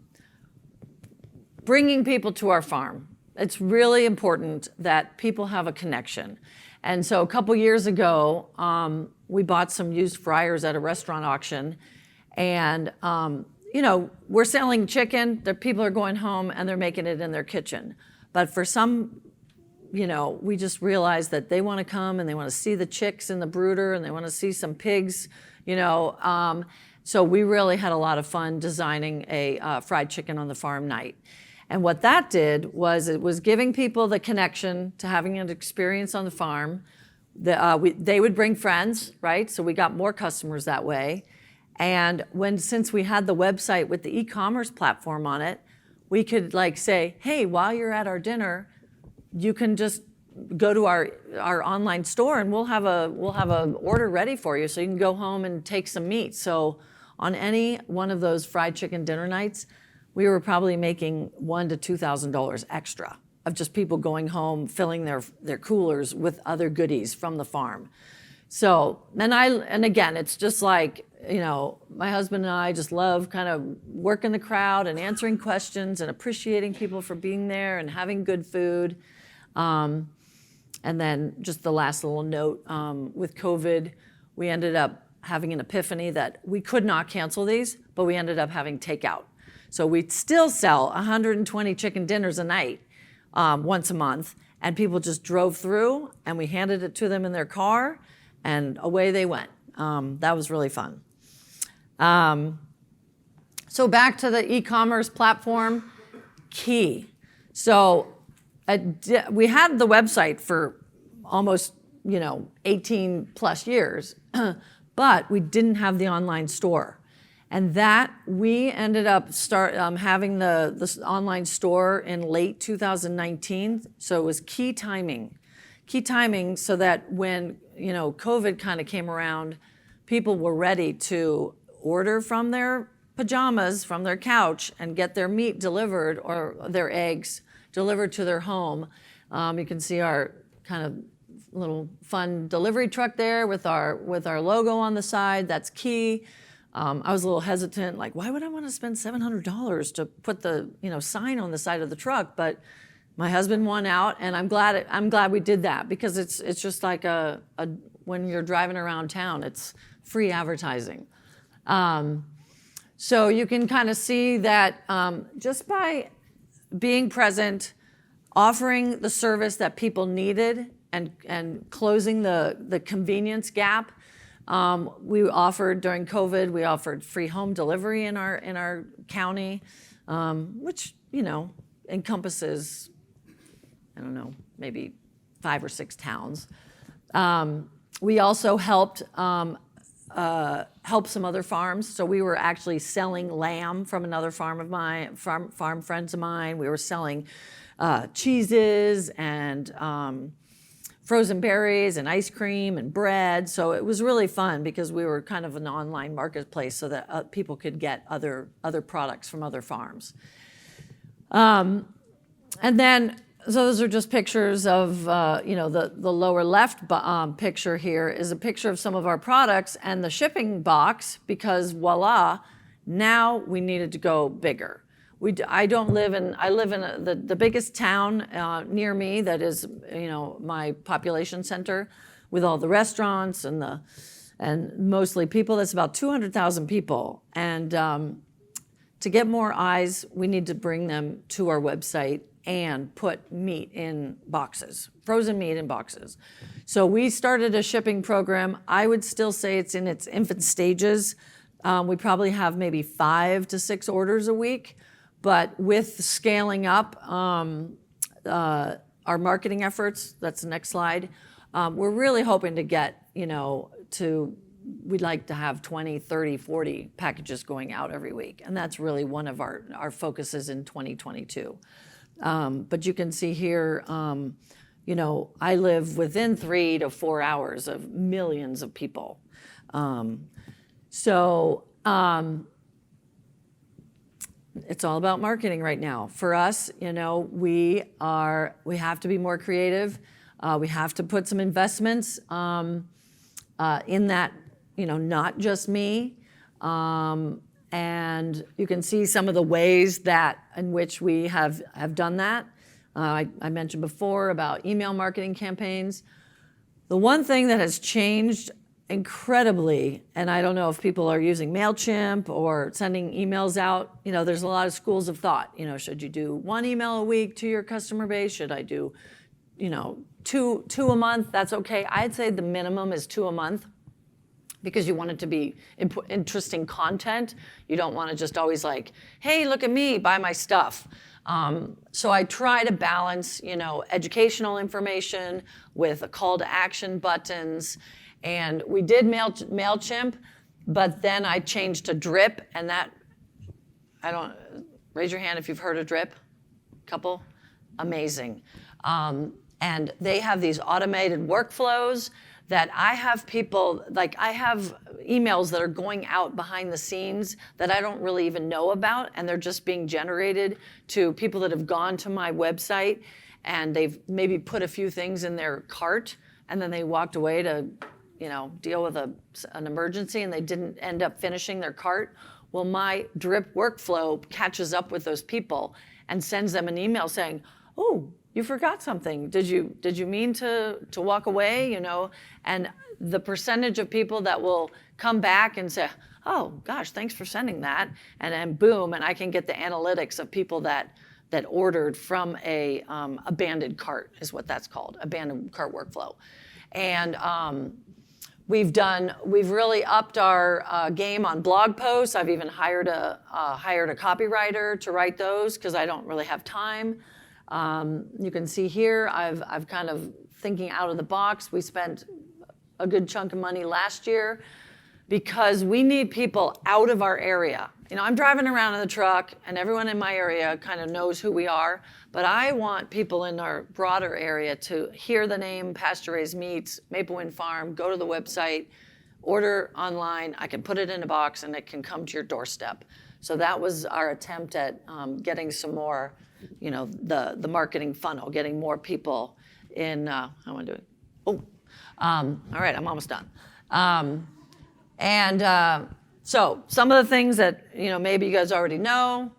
bringing people to our farm. It's really important that people have a connection. And so a couple years ago, we bought some used fryers at a restaurant auction, and we're selling chicken, the people are going home and they're making it in their kitchen. But for some, we just realized that they want to come and they want to see the chicks in the brooder, and they want to see some pigs, so we really had a lot of fun designing a fried chicken on the farm night. And what that did was it was giving people the connection to having an experience on the farm. They would bring friends, right? So we got more customers that way. And since we had the website with the e-commerce platform on it, we could say, "Hey, while you're at our dinner, you can just go to our online store, and we'll have a order ready for you, so you can go home and take some meat." So on any one of those fried chicken dinner nights, we were probably making $1,000 to $2,000 extra of just people going home, filling their coolers with other goodies from the farm. So, and again, it's just like, my husband and I just love kind of working the crowd and answering questions and appreciating people for being there and having good food. And then just the last little note, with COVID, we ended up having an epiphany that we could not cancel these, but we ended up having takeout. So we still sell 120 chicken dinners a night, once a month, and people just drove through, and we handed it to them in their car, and away they went. That was really fun. So back to the e-commerce platform, key. So we had the website for almost 18 plus years, but we didn't have the online store. And that we ended up having the online store in late 2019. So it was key timing so that when COVID kind of came around, people were ready to order from their pajamas, from their couch, and get their meat delivered or their eggs delivered to their home. You can see our kind of little fun delivery truck there with our logo on the side. That's key. I was a little hesitant, like, why would I want to spend $700 to put the sign on the side of the truck? But my husband won out, and I'm glad we did that, because it's just like when you're driving around town, it's free advertising. So you can kind of see that just by being present, offering the service that people needed, and closing the convenience gap. We offered during COVID. We offered free home delivery in our county, which encompasses, I don't know, maybe 5 or 6 towns. We also helped some other farms. So we were actually selling lamb from another farm friends of mine. We were selling cheeses and frozen berries and ice cream and bread. So it was really fun because we were kind of an online marketplace so that people could get other products from other farms. And then, so those are just pictures of, the lower left picture here is a picture of some of our products and the shipping box, because voila, now we needed to go bigger. I live in the biggest town near me that is, my population center with all the restaurants and mostly people. That's about 200,000 people. And to get more eyes, we need to bring them to our website and put meat in boxes, frozen meat in boxes. So we started a shipping program. I would still say it's in its infant stages. We probably have maybe 5 to 6 orders a week. But with scaling up our marketing efforts, that's the next slide, we're really hoping to get, we'd like to have 20, 30, 40 packages going out every week. And that's really one of our focuses in 2022. But you can see here, I live within 3 to 4 hours of millions of people. It's all about marketing right now. For us, we have to be more creative. We have to put some investments in that, not just me. And you can see some of the ways in which we have done that. I mentioned before about email marketing campaigns. The one thing that has changed incredibly, and I don't know if people are using MailChimp or sending emails out, there's a lot of schools of thought. Should you do 1 email a week to your customer base? Should I do, 2 a month? That's okay. I'd say the minimum is 2 a month, because you want it to be interesting content. You don't want to just always like, hey, look at me, buy my stuff. So I try to balance, educational information with a call to action buttons. And we did MailChimp, but then I changed to Drip, and raise your hand if you've heard of Drip. Couple? Amazing. And they have these automated workflows that I have people, I have emails that are going out behind the scenes that I don't really even know about, and they're just being generated to people that have gone to my website, and they've maybe put a few things in their cart, and then they walked away to deal with an emergency, and they didn't end up finishing their cart. Well, my Drip workflow catches up with those people and sends them an email saying, oh, you forgot something. Did you mean to walk away? And the percentage of people that will come back and say, oh gosh, thanks for sending that, and then boom, and I can get the analytics of people that ordered from a abandoned cart, is what that's called, abandoned cart workflow. And we've really upped our game on blog posts. I've even hired a copywriter to write those, because I don't really have time. You can see here, I've kind of thinking out of the box. We spent a good chunk of money last year because we need people out of our area. I'm driving around in the truck, and everyone in my area kind of knows who we are, but I want people in our broader area to hear the name Pasture Raised Meats, Maple Wind Farm, go to the website, order online. I can put it in a box, and it can come to your doorstep. So that was our attempt at getting some more, the marketing funnel, getting more people in. How am I doing? All right, I'm almost done. So some of the things that maybe you guys already know.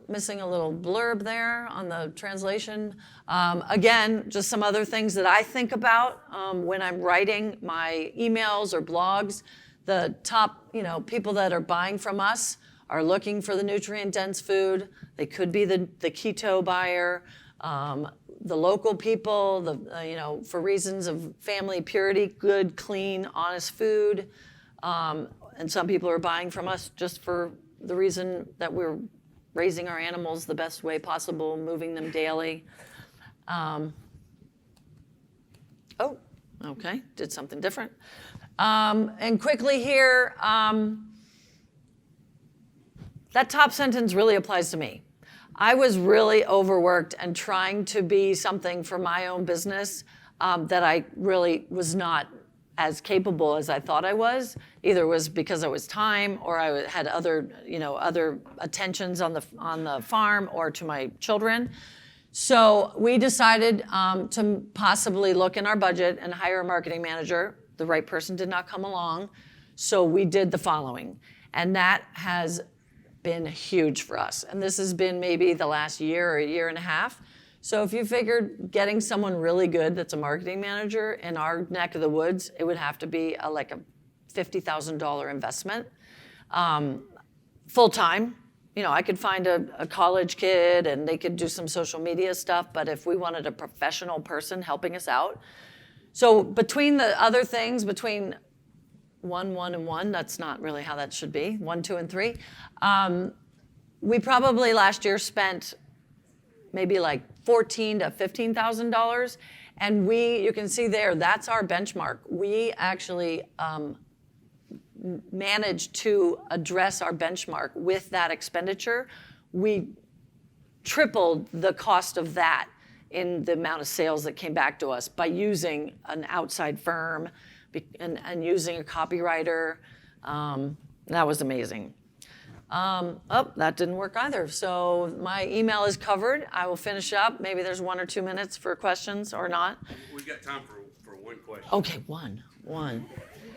Missing a little blurb there on the translation. Again, just some other things that I think about when I'm writing my emails or blogs. The top, people that are buying from us are looking for the nutrient-dense food. They could be the keto buyer, the local people, for reasons of family purity, good, clean, honest food. And some people are buying from us just for the reason that we're raising our animals the best way possible, moving them daily. Okay, did something different. And quickly here, that top sentence really applies to me. I was really overworked and trying to be something for my own business that I really was not as capable as I thought I was. Either it was because it was time, or I had other attentions on the farm or to my children. So we decided to possibly look in our budget and hire a marketing manager. The right person did not come along. So we did the following. And that has been huge for us. And this has been maybe the last year or a year and a half. So if you figured getting someone really good that's a marketing manager in our neck of the woods, it would have to be like a $50,000 investment, full-time. I could find a college kid and they could do some social media stuff, but if we wanted a professional person helping us out. So between the other things, between 1, 1, and 1, that's not really how that should be, 1, 2, and 3. We probably last year spent maybe like $14,000 to $15,000. And you can see there, that's our benchmark. We actually managed to address our benchmark with that expenditure. We tripled the cost of that in the amount of sales that came back to us by using an outside firm and using a copywriter. That was amazing. That didn't work either. So my email is covered. I will finish up. Maybe there's 1 or 2 minutes for questions or not. We've got time for one question. Okay, one.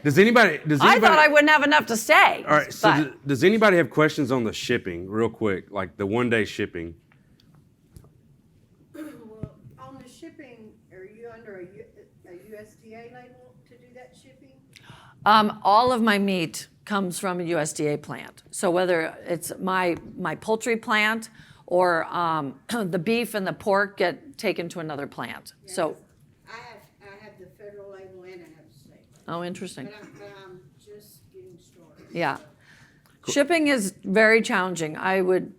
Does anybody? I thought I wouldn't have enough to say. All right. So does anybody have questions on the shipping, real quick, like the 1-day shipping? Well, on the shipping, are you under a USDA label to do that shipping? All of my meat comes from a USDA plant. So whether it's my poultry plant or the beef and the pork get taken to another plant. Yeah, So. I have the federal label and I have the state. Oh, interesting. But I'm just getting started. Yeah. Cool. Shipping is very challenging. I would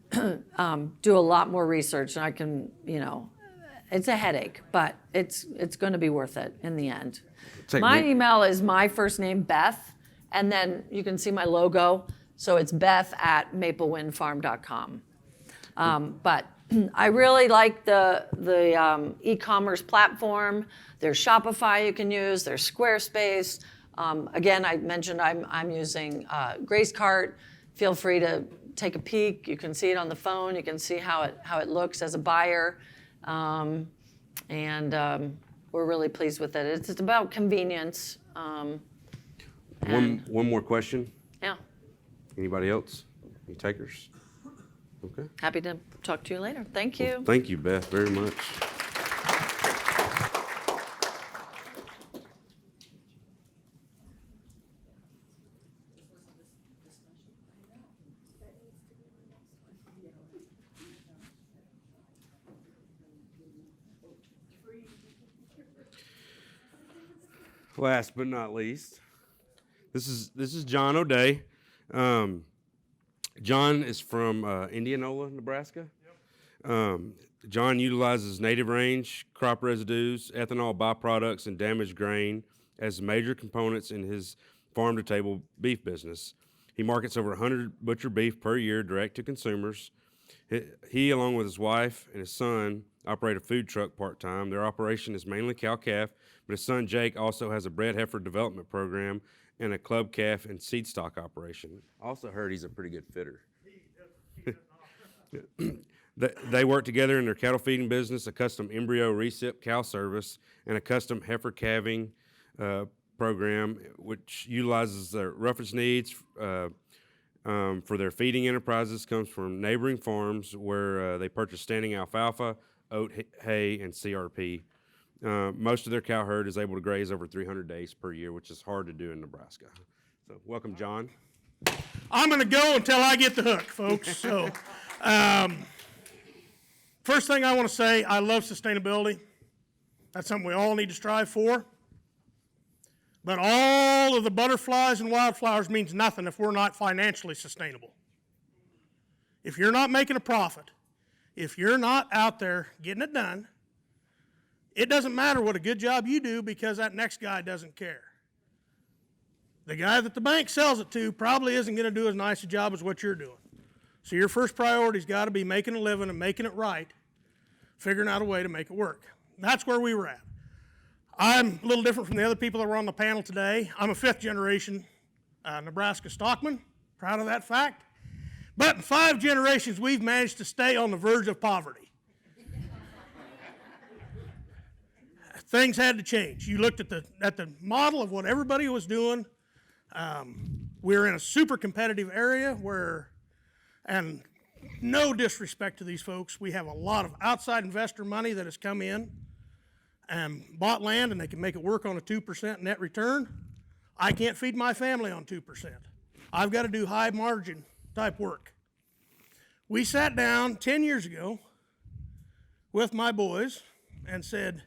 do a lot more research, and I can, it's a headache, but it's going to be worth it in the end. My email is my first name, Beth, and then you can see my logo. So it's beth@maplewindfarm.com. But I really like the e-commerce platform. There's Shopify you can use. There's Squarespace. Again, I mentioned I'm using Gracecart. Feel free to take a peek. You can see it on the phone. You can see how it looks as a buyer. We're really pleased with it. It's about convenience. One more question. Yeah. Anybody else? Any takers? Okay. Happy to talk to you later. Thank you. Well, thank you, Beth, very much. Last but not least, this is John O'Day. John is from Indianola, Nebraska. John utilizes native range, crop residues, ethanol byproducts, and damaged grain as major components in his farm-to-table beef business. He markets over 100 butcher beef per year direct to consumers. He, along with his wife and his son, operate a food truck part-time. Their operation is mainly cow-calf, but his son Jake also has a bred heifer development program and a club calf and seed stock operation. I also heard he's a pretty good fitter. They work together in their cattle feeding business, a custom embryo recip cow service, and a custom heifer calving program, which utilizes their roughage needs for their feeding enterprises. Comes from neighboring farms where they purchase standing alfalfa, oat, hay, and CRP. Most of their cow herd is able to graze over 300 days per year, which is hard to do in Nebraska. So welcome, John. I'm going to go until I get the hook, folks. So first thing I want to say, I love sustainability. That's something we all need to strive for. But all of the butterflies and wildflowers means nothing if we're not financially sustainable. If you're not making a profit, if you're not out there getting it done, it doesn't matter what a good job you do because that next guy doesn't care. The guy that the bank sells it to probably isn't going to do as nice a job as what you're doing. So your first priority's got to be making a living and making it right, figuring out a way to make it work. That's where we were at. I'm a little different from the other people that were on the panel today. I'm a fifth generation Nebraska stockman, proud of that fact. But in 5 generations, we've managed to stay on the verge of poverty. Things had to change. You looked at the model of what everybody was doing. We're in a super competitive area where, and no disrespect to these folks, we have a lot of outside investor money that has come in and bought land, and they can make it work on a 2% net return. I can't feed my family on 2%. I've got to do high margin type work. We sat down 10 years ago with my boys and said,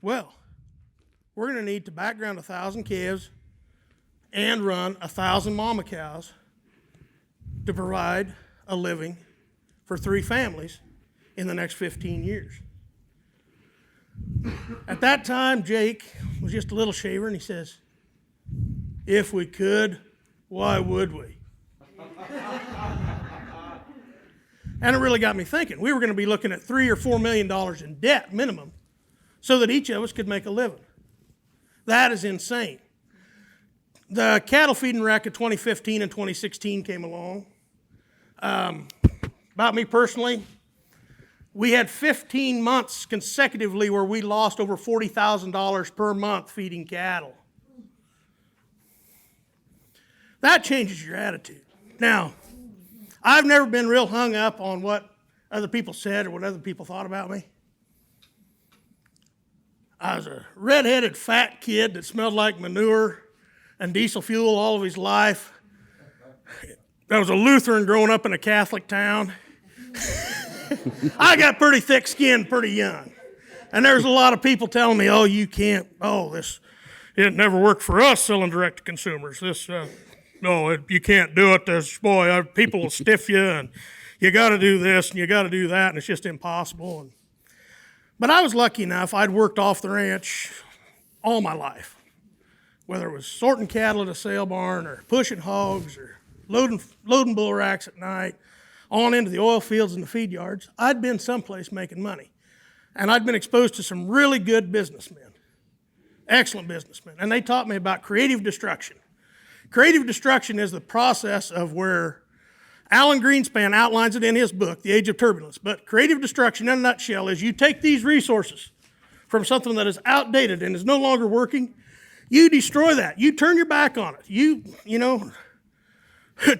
well, we're going to need to background 1,000 calves and run 1,000 mama cows to provide a living for 3 families in the next 15 years. At that time, Jake was just a little shaver, and he says, if we could, why would we? And it really got me thinking. We were going to be looking at $3 or $4 million in debt minimum so that each of us could make a living. That is insane. The cattle feeding wreck of 2015 and 2016 came along. About me personally, we had 15 months consecutively where we lost over $40,000 per month feeding cattle. That changes your attitude. Now, I've never been real hung up on what other people said or what other people thought about me. I was a redheaded fat kid that smelled like manure and diesel fuel all of his life. I was a Lutheran growing up in a Catholic town. I got pretty thick skin pretty young. And there's a lot of people telling me, oh, you can't, it never worked for us selling direct to consumers. You can't do it. People will stiff you, and you got to do this, and you got to do that, and it's just impossible. But I was lucky enough. I'd worked off the ranch all my life, whether it was sorting cattle at a sale barn or pushing hogs or loading bull racks at night, on into the oil fields and the feed yards. I'd been someplace making money, and I'd been exposed to some really good businessmen, excellent businessmen, and they taught me about creative destruction. Creative destruction is the process of where Alan Greenspan outlines it in his book, The Age of Turbulence. But creative destruction in a nutshell is you take these resources from something that is outdated and is no longer working, you destroy that. You turn your back on it.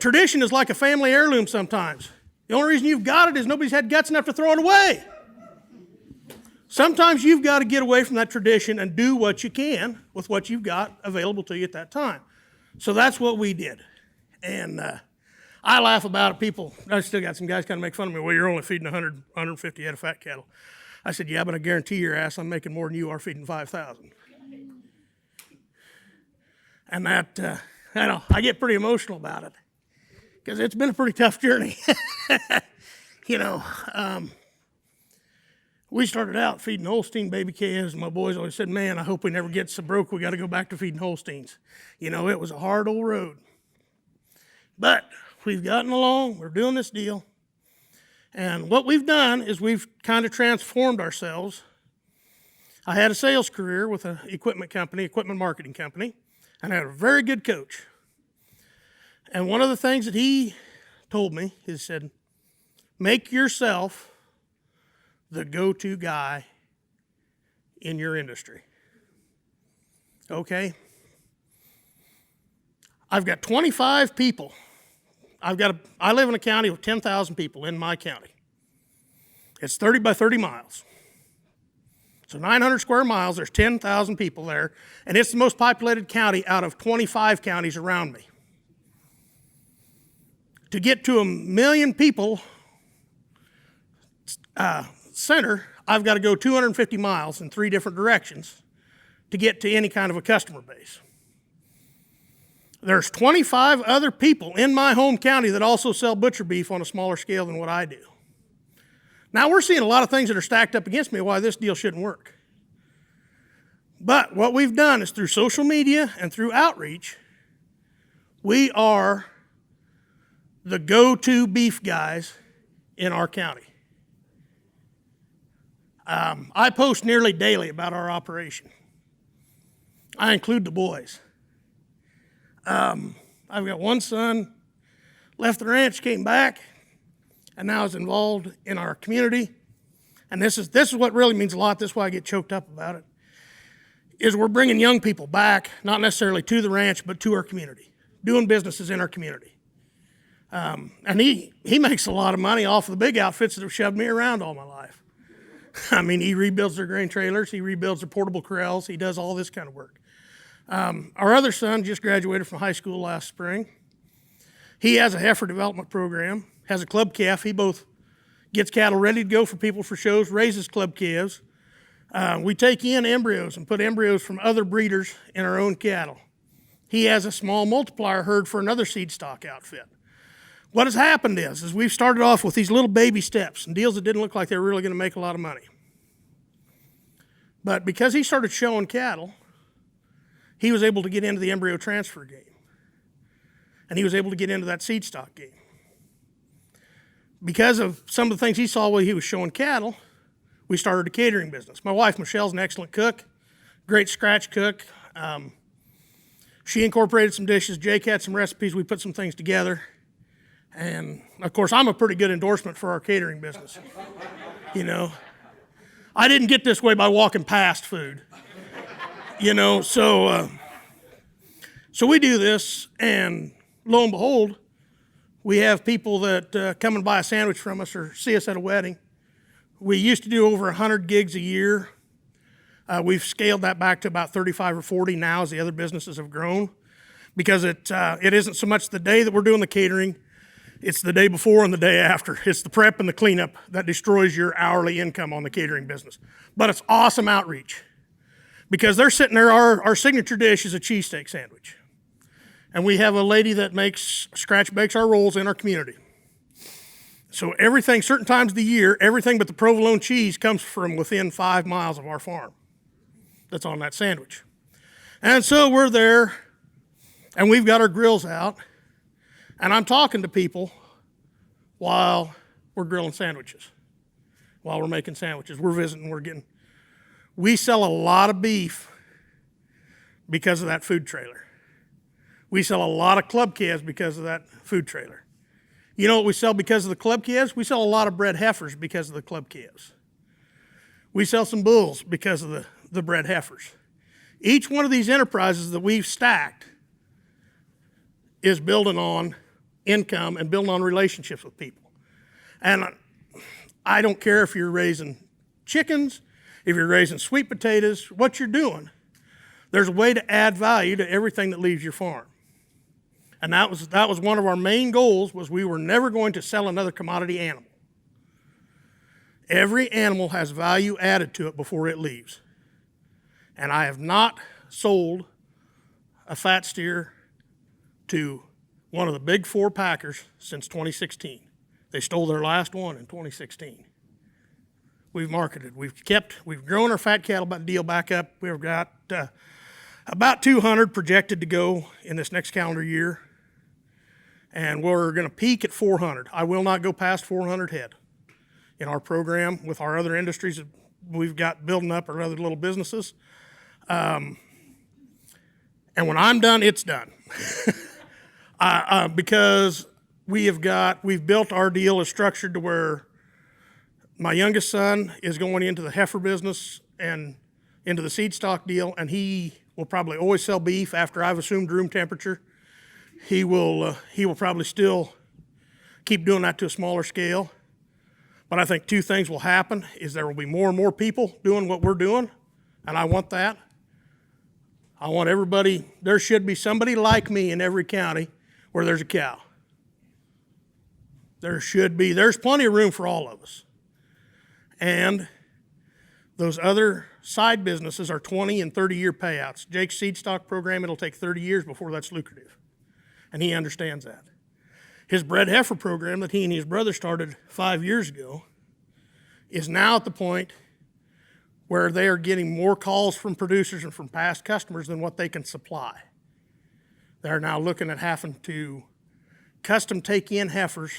Tradition is like a family heirloom sometimes. The only reason you've got it is nobody's had guts enough to throw it away. Sometimes you've got to get away from that tradition and do what you can with what you've got available to you at that time. So that's what we did. And I laugh about it. I still got some guys kind of make fun of me. Well, you're only feeding 100, 150 head of fat cattle. I said, yeah, but I guarantee your ass I'm making more than you are feeding 5,000. And that, I get pretty emotional about it because it's been a pretty tough journey. We started out feeding Holstein baby calves, and my boys always said, man, I hope we never get so broke we got to go back to feeding Holsteins. It was a hard old road. But we've gotten along, we're doing this deal, and what we've done is we've kind of transformed ourselves. I had a sales career with an equipment marketing company, and I had a very good coach. And one of the things that he told me is said, make yourself the go-to guy in your industry. Okay? I've got 25 people. I live in a county with 10,000 people in my county. It's 30 by 30 miles. So 900 square miles, there's 10,000 people there, and it's the most populated county out of 25 counties around me. To get to 1 million people center, I've got to go 250 miles in 3 different directions to get to any kind of a customer base. There's 25 other people in my home county that also sell butcher beef on a smaller scale than what I do. Now, we're seeing a lot of things that are stacked up against me why this deal shouldn't work. But what we've done is through social media and through outreach, we are the go-to beef guys in our county. I post nearly daily about our operation. I include the boys. I've got one son, left the ranch, came back, and now is involved in our community. And this is what really means a lot. This is why I get choked up about it. Is we're bringing young people back, not necessarily to the ranch, but to our community, doing businesses in our community. And he makes a lot of money off of the big outfits that have shoved me around all my life. I mean, he rebuilds their grain trailers, he rebuilds their portable corrals, he does all this kind of work. Our other son just graduated from high school last spring. He has a heifer development program, has a club calf. He both gets cattle ready to go for people for shows, raises club calves. We take in embryos and put embryos from other breeders in our own cattle. He has a small multiplier herd for another seed stock outfit. What has happened is we've started off with these little baby steps and deals that didn't look like they were really going to make a lot of money. But because he started showing cattle, he was able to get into the embryo transfer game. And he was able to get into that seed stock game. Because of some of the things he saw while he was showing cattle, we started a catering business. My wife, Michelle's an excellent cook, great scratch cook. She incorporated some dishes. Jake had some recipes. We put some things together. And, of course, I'm a pretty good endorsement for our catering business. You know, I didn't get this way by walking past food. You know, so we do this, and lo and behold, we have people that come and buy a sandwich from us or see us at a wedding. We used to do over 100 gigs a year. We've scaled that back to about 35 or 40 now as the other businesses have grown, because it isn't so much the day that we're doing the catering, it's the day before and the day after. It's the prep and the cleanup that destroys your hourly income on the catering business. But it's awesome outreach, because they're sitting there, our signature dish is a cheesesteak sandwich. And we have a lady that scratch bakes our rolls in our community. So everything, certain times of the year, everything but the provolone cheese comes from within 5 miles of our farm that's on that sandwich. And so we're there, and we've got our grills out, and I'm talking to people while we're grilling sandwiches, while we're making sandwiches. We're visiting, we sell a lot of beef because of that food trailer. We sell a lot of club calves because of that food trailer. You know what we sell because of the club calves? We sell a lot of bred heifers because of the club calves. We sell some bulls because of the bred heifers. Each one of these enterprises that we've stacked is building on income and building on relationships with people. And I don't care if you're raising chickens, if you're raising sweet potatoes, what you're doing, there's a way to add value to everything that leaves your farm. And that was one of our main goals, was we were never going to sell another commodity animal. Every animal has value added to it before it leaves. And I have not sold a fat steer to one of the big 4 packers since 2016. They stole their last one in 2016. We've marketed, we've grown our fat cattle deal back up. We've got about 200 projected to go in this next calendar year. And we're going to peak at 400. I will not go past 400 head in our program with our other industries that we've got building up, our other little businesses. And when I'm done, it's done. Because we've built our deal is structured to where my youngest son is going into the heifer business and into the seed stock deal, and he will probably always sell beef after I've assumed room temperature. He will probably still keep doing that to a smaller scale. But I think 2 things will happen, is there will be more and more people doing what we're doing, and I want that. I want everybody, there should be somebody like me in every county where there's a cow. There's plenty of room for all of us. And those other side businesses are 20 and 30-year payouts. Jake's seed stock program, it'll take 30 years before that's lucrative. And he understands that. His bred heifer program that he and his brother started 5 years ago is now at the point where they are getting more calls from producers and from past customers than what they can supply. They're now looking at having to custom take-in heifers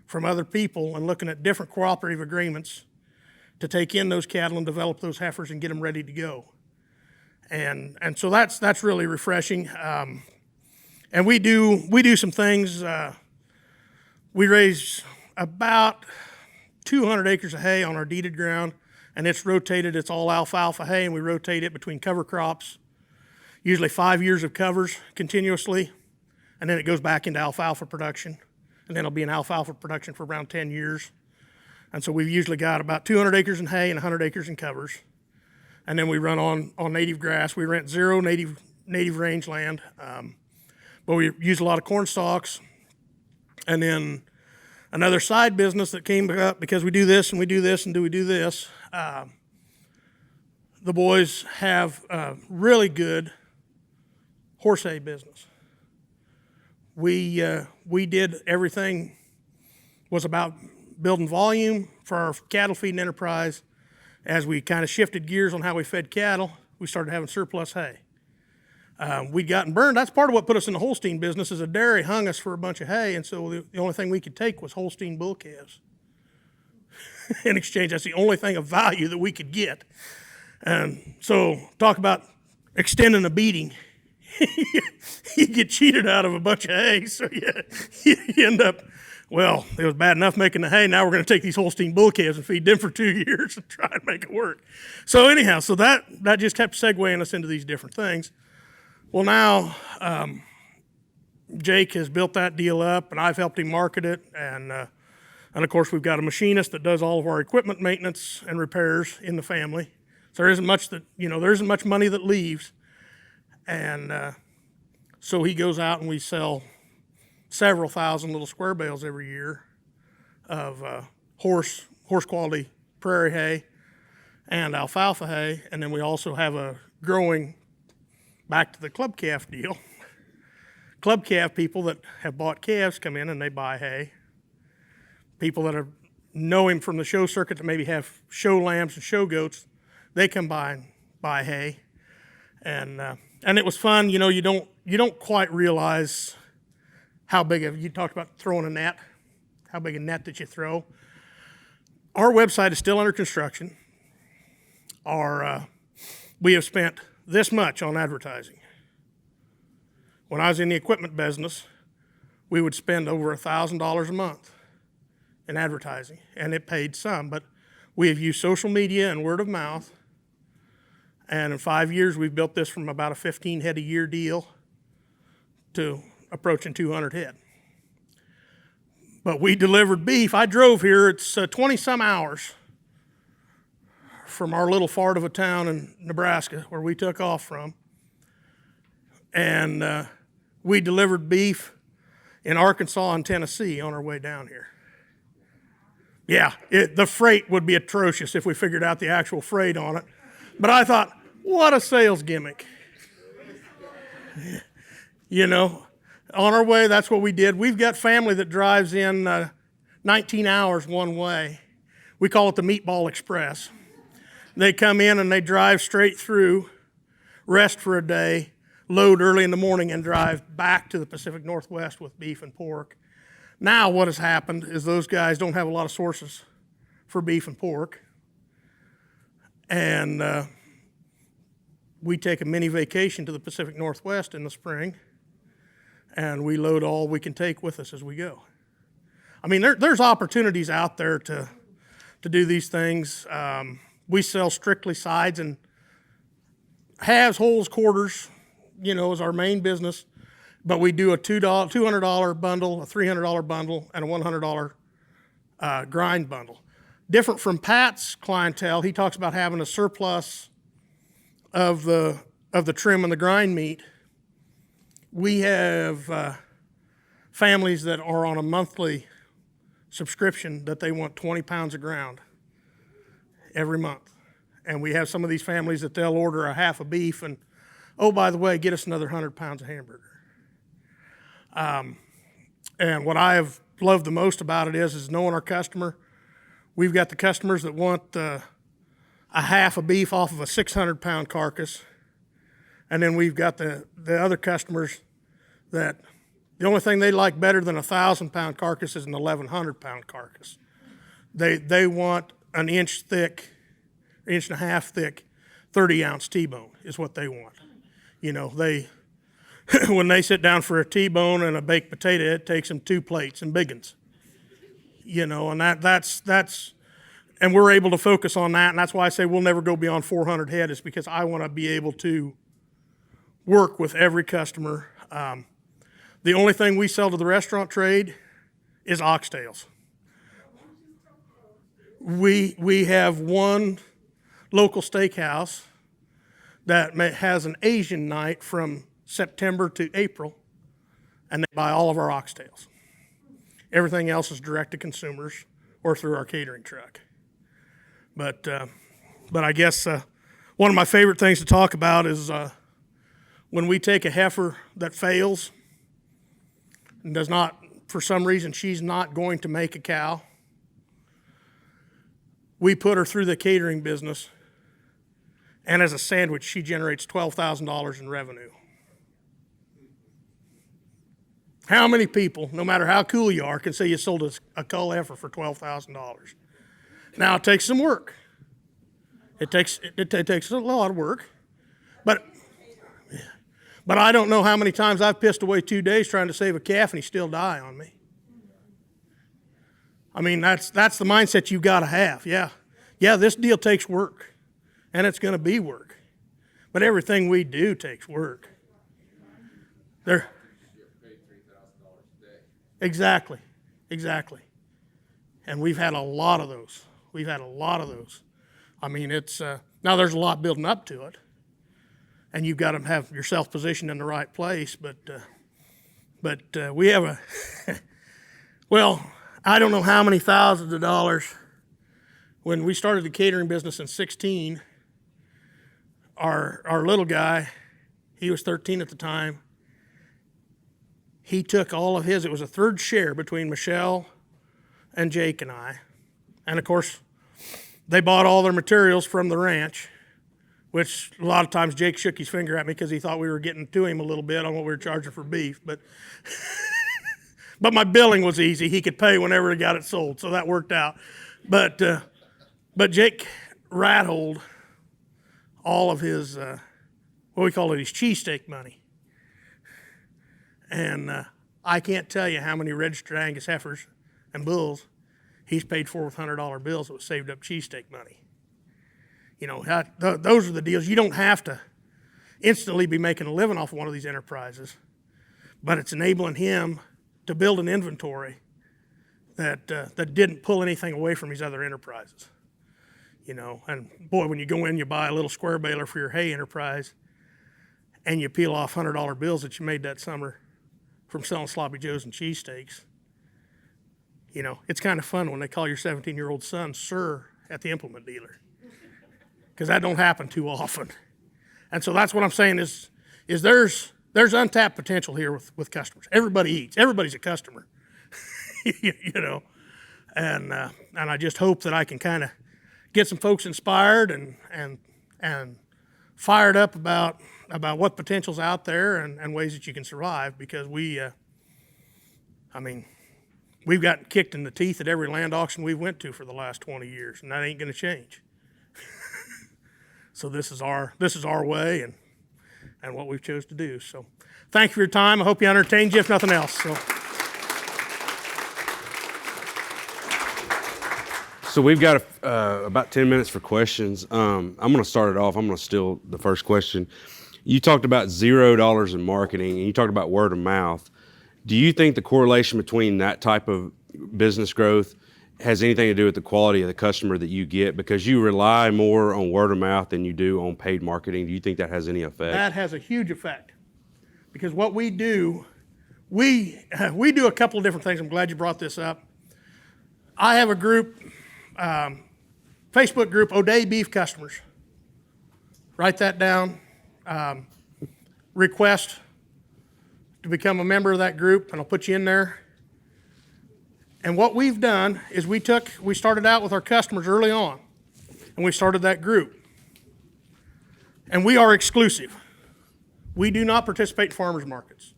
from other people and looking at different cooperative agreements to take in those cattle and develop those heifers and get them ready to go. And so that's really refreshing. And we do some things. We raise about 200 acres of hay on our deeded ground, and it's rotated. It's all alfalfa hay, and we rotate it between cover crops, usually 5 years of covers continuously, and then it goes back into alfalfa production, and then it'll be in alfalfa production for around 10 years. And so we've usually got about 200 acres in hay and 100 acres in covers. And then we run on native grass. We rent 0 native range land, but we use a lot of corn stalks. And then another side business that came up because we do this and we do this and we do this. The boys have a really good horse hay business. We did everything was about building volume for our cattle feeding enterprise. As we kind of shifted gears on how we fed cattle, we started having surplus hay. We'd gotten burned. That's part of what put us in the Holstein business is a dairy hung us for a bunch of hay, and so the only thing we could take was Holstein bull calves. In exchange, that's the only thing of value that we could get. And so talk about extending a beating. You get cheated out of a bunch of hay, so you end up, well, it was bad enough making the hay. Now we're going to take these Holstein bull calves and feed them for 2 years and try and make it work. So anyhow, so that just kept segueing us into these different things. Well, now Jake has built that deal up, and I've helped him market it. And of course, we've got a machinist that does all of our equipment maintenance and repairs in the family. So there isn't much money that leaves. And so he goes out and we sell several thousand little square bales every year of horse quality prairie hay and alfalfa hay. And then we also have a growing, back to the club calf deal. Club calf people that have bought calves come in and they buy hay. People that know him from the show circuit that maybe have show lambs and show goats, they come by and buy hay. And it was fun. You know, you don't quite realize how big you talked about throwing a net, how big a net that you throw. Our website is still under construction. We have spent this much on advertising. When I was in the equipment business, we would spend over $1,000 a month in advertising, and it paid some, but we have used social media and word of mouth. And in 5 years, we've built this from about a 15 head a year deal to approaching 200 head. But we delivered beef. I drove here. It's 20 some hours from our little fart of a town in Nebraska where we took off from. And we delivered beef in Arkansas and Tennessee on our way down here. Yeah, the freight would be atrocious if we figured out the actual freight on it. But I thought, what a sales gimmick. You know, on our way, that's what we did. We've got family that drives in 19 hours one way. We call it the Meatball Express. They come in and they drive straight through, rest for a day, load early in the morning, and drive back to the Pacific Northwest with beef and pork. Now what has happened is those guys don't have a lot of sources for beef and pork. And we take a mini vacation to the Pacific Northwest in the spring, and we load all we can take with us as we go. I mean, there's opportunities out there to do these things. We sell strictly sides and halves, wholes, quarters, is our main business. But we do a $200 bundle, a $300 bundle, and a $100 grind bundle. Different from Pat's clientele, he talks about having a surplus of the trim and the grind meat. We have families that are on a monthly subscription that they want 20 pounds of ground every month. And we have some of these families that they'll order a half a beef and, oh, by the way, get us another 100 pounds of hamburger. And what I have loved the most about it is knowing our customer. We've got the customers that want a half a beef off of a 600-pound carcass. And then we've got the other customers that The only thing they like better than a 1,000-pound carcass is an 1,100-pound carcass. They want an inch thick, inch and a half thick, 30-ounce T-bone is what they want. You know, they when they sit down for a T-bone and a baked potato, it takes them 2 plates and big ones. You know, and that's and we're able to focus on that, and that's why I say we'll never go beyond 400 head, is because I want to be able to work with every customer. The only thing we sell to the restaurant trade is oxtails. We have one local steakhouse that has an Asian night from September to April, and they buy all of our oxtails. Everything else is direct to consumers or through our catering truck. But I guess one of my favorite things to talk about is when we take a heifer that fails and does not, for some reason, she's not going to make a cow, we put her through the catering business, and as a sandwich, she generates $12,000 in revenue. How many people, no matter how cool you are, can say you sold a cull heifer for $12,000? Now, it takes some work. It takes a lot of work, but I don't know how many times I've pissed away 2 days trying to save a calf and he still die on me. I mean, that's the mindset you've got to have. Yeah, this deal takes work, and it's going to be work, but everything we do takes work. Exactly. And we've had a lot of those. I mean, it's now there's a lot building up to it, and you've got to have yourself positioned in the right place. But we have a well, I don't know how many thousands of dollars. When we started the catering business in 2016, our little guy, he was 13 at the time. He took all of his. It was a third share between Michelle and Jake and I, and of course, they bought all their materials from the ranch, which a lot of times Jake shook his finger at me because he thought we were getting to him a little bit on what we were charging for beef. But my billing was easy. He could pay whenever he got it sold, so that worked out. But Jake rat-holed all of his, what we call it, his cheesesteak money. And I can't tell you how many registered Angus heifers and bulls he's paid for with $100 bills that was saved up cheesesteak money. You know, those are the deals. You don't have to instantly be making a living off of one of these enterprises, but it's enabling him to build an inventory that didn't pull anything away from his other enterprises. You know, and boy, when you go in, you buy a little square baler for your hay enterprise, and you peel off $100 bills that you made that summer from selling sloppy joes and cheesesteaks. You know, it's kind of fun when they call your 17-year-old son sir at the implement dealer, because that don't happen too often. And so that's what I'm saying is there's untapped potential here with customers. Everybody eats. Everybody's a customer. You know, and I just hope that I can kind of get some folks inspired and fired up about what potential's out there and ways that you can survive, because we've gotten kicked in the teeth at every land auction we went to for the last 20 years, and that ain't going to change. So this is our way and what we've chose to do. So thank you for your time. I hope you entertained you, if nothing else. So we've got about 10 minutes for questions. I'm going to start it off. I'm going to steal the first question. You talked about $0 in marketing, and you talked about word of mouth. Do you think the correlation between that type of business growth has anything to do with the quality of the customer that you get, because you rely more on word of mouth than you do on paid marketing? Do you think that has any effect? That has a huge effect, because what we do, we do a couple of different things. I'm glad you brought this up. I have a group, Facebook group, O'Day Beef Customers. Write that down. Request to become a member of that group, and I'll put you in there. And what we've done is we started out with our customers early on, and we started that group. And we are exclusive. We do not participate in farmers markets,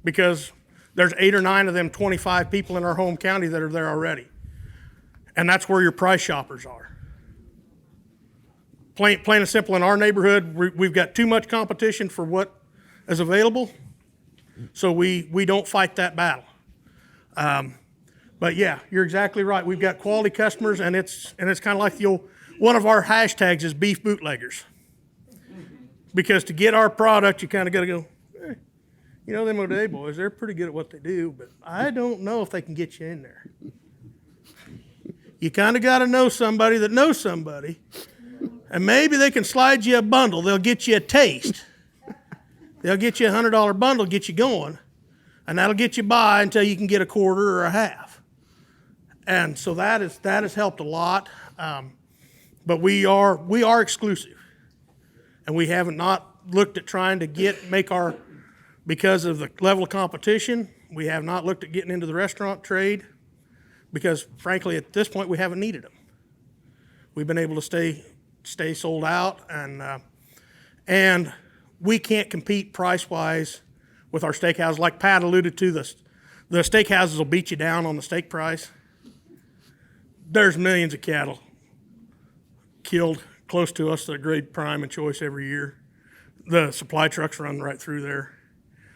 because there's 8 or 9 of them 25 people in our home county that are there already. And that's where your price shoppers are. Plain and simple, in our neighborhood, we've got too much competition for what is available, so we don't fight that battle. But yeah, you're exactly right. We've got quality customers, and it's kind of like the old, one of our hashtags is beef bootleggers. Because to get our product, you kind of got to go, you know, them O'Day boys, they're pretty good at what they do, but I don't know if they can get you in there. You kind of got to know somebody that knows somebody, and maybe they can slide you a bundle. They'll get you a taste. They'll get you a $100 bundle, get you going, and that'll get you by until you can get a quarter or a half. And so that has helped a lot. But we are exclusive, and we haven't not looked at trying to make our, because of the level of competition, we have not looked at getting into the restaurant trade, because frankly at this point we haven't needed them. We've been able to stay sold out, and we can't compete price-wise with our steakhouses. Like Pat alluded to, the steakhouses will beat you down on the steak price. There's millions of cattle killed close to us that grade prime and choice every year. The supply trucks run right through there,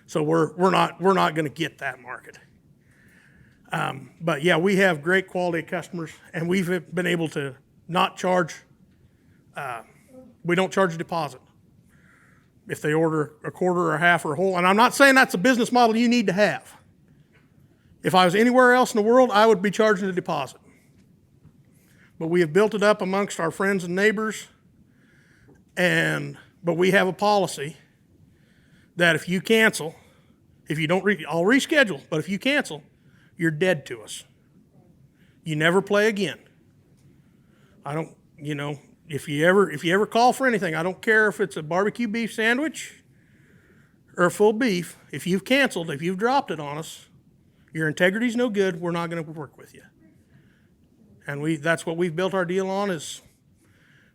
so we're not going to get that market. But yeah, we have great quality customers, and we've been able to not charge. We don't charge a deposit if they order a quarter or a half or a whole. And I'm not saying that's a business model you need to have. If I was anywhere else in the world, I would be charging a deposit. But we have built it up amongst our friends and neighbors, but we have a policy that if you cancel, if you don't, I'll reschedule, but if you cancel, you're dead to us. You never play again. I don't, if you ever call for anything, I don't care if it's a barbecue beef sandwich or a full beef. If you've canceled, if you've dropped it on us, your integrity's no good. We're not going to work with you. And that's what we've built our deal on, is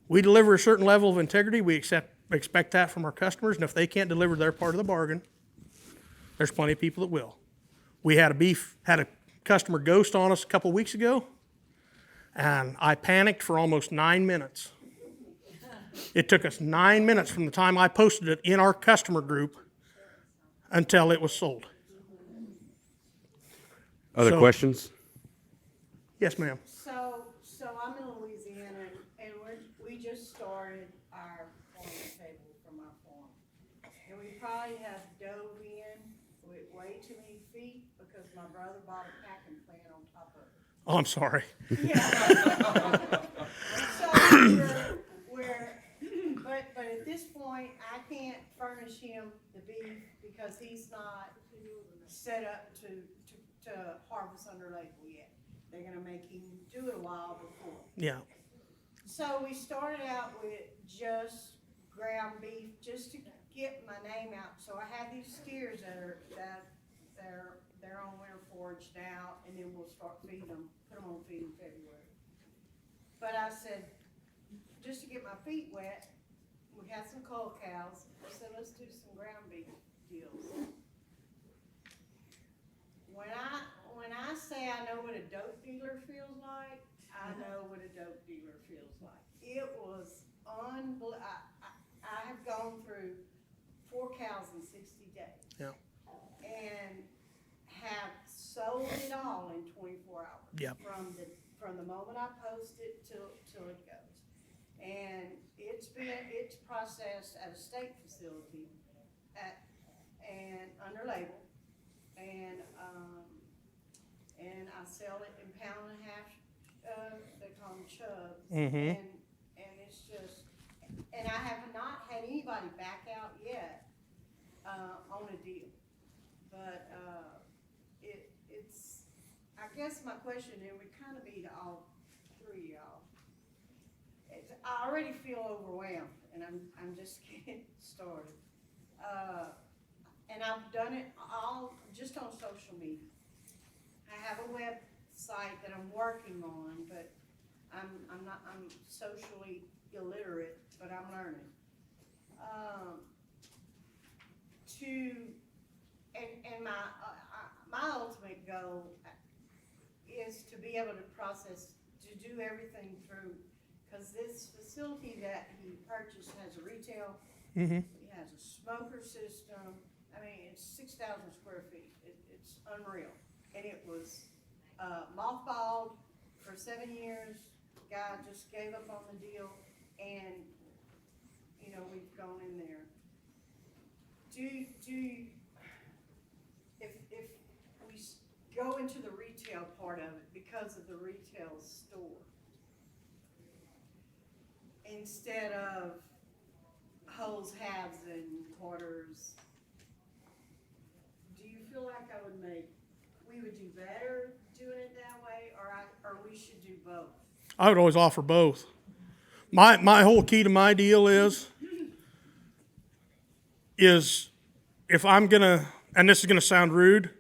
we deliver a certain level of integrity. We expect that from our customers, and if they can't deliver their part of the bargain, there's plenty of people that will. We had a customer ghost on us a couple weeks ago, and I panicked for almost 9 minutes. It took us 9 minutes from the time I posted it in our customer group until it was sold. Other questions? Yes, ma'am. So I'm in Louisiana, and we just started our farm table from our farm. And we probably have dove in with way too many feet because my brother bought a packing plant on top of it. Oh, I'm sorry. But at this point, I can't furnish him the beef because he's not set up to harvest under label yet. They're gonna make him do it a while before. Yeah. So we started out with just ground beef, just to get my name out. So I have these steers they're on winter forage now, and then we'll start feeding them, put them on feed in February. But I said, just to get my feet wet, we had some cull cows. I said, let's do some ground beef deals. When I say I know what a dope dealer feels like, I know what a dope dealer feels like. It was unbelievable. I have gone through 4 cows in 60 days. Yeah. And have sold it all in 24 hours. Yep. From the moment I post it till it goes. And it's processed at a state facility and under label. And I sell it in pound and a half, they call them chubs. Mm-hmm. And it's just, and I have not had anybody back out yet, on a deal. But, it's, I guess my question, it would kind of be to all 3 y'all. I already feel overwhelmed, and I'm just getting started. And I've done it all just on social media. I have a website that I'm working on, but I'm socially illiterate, but I'm learning. And my ultimate goal is to be able to process, to do everything through, because this facility that he purchased has a retail, it has a smoker system. I mean, it's 6,000 square feet. It's unreal. And it was mothballed for 7 years. Guy just gave up on the deal, and you know, we've gone in there. If we go into the retail part of it because of the retail store, instead of wholes, halves, and quarters, do you feel like we would do better doing it that way, or we should do both? I would always offer both. My whole key to my deal is if I'm gonna, and this is gonna sound rude,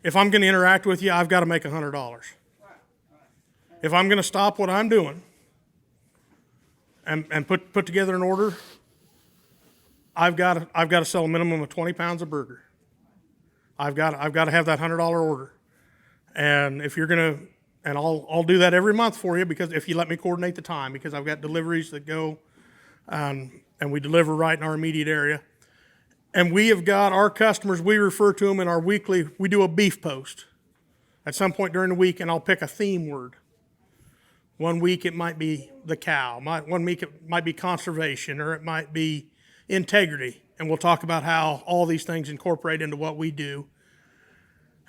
if I'm gonna interact with you, I've got to make $100. If I'm gonna stop what I'm doing and put together an order, I've got to sell a minimum of 20 pounds of burger. I've got to have that $100 order, and if you're gonna. And I'll do that every month for you, because if you let me coordinate the time, because I've got deliveries that go, and we deliver right in our immediate area. And we have got our customers, we refer to them in our weekly, we do a beef post at some point during the week, and I'll pick a theme word. One week it might be the cow, 1 week it might be conservation, or it might be integrity. And we'll talk about how all these things incorporate into what we do.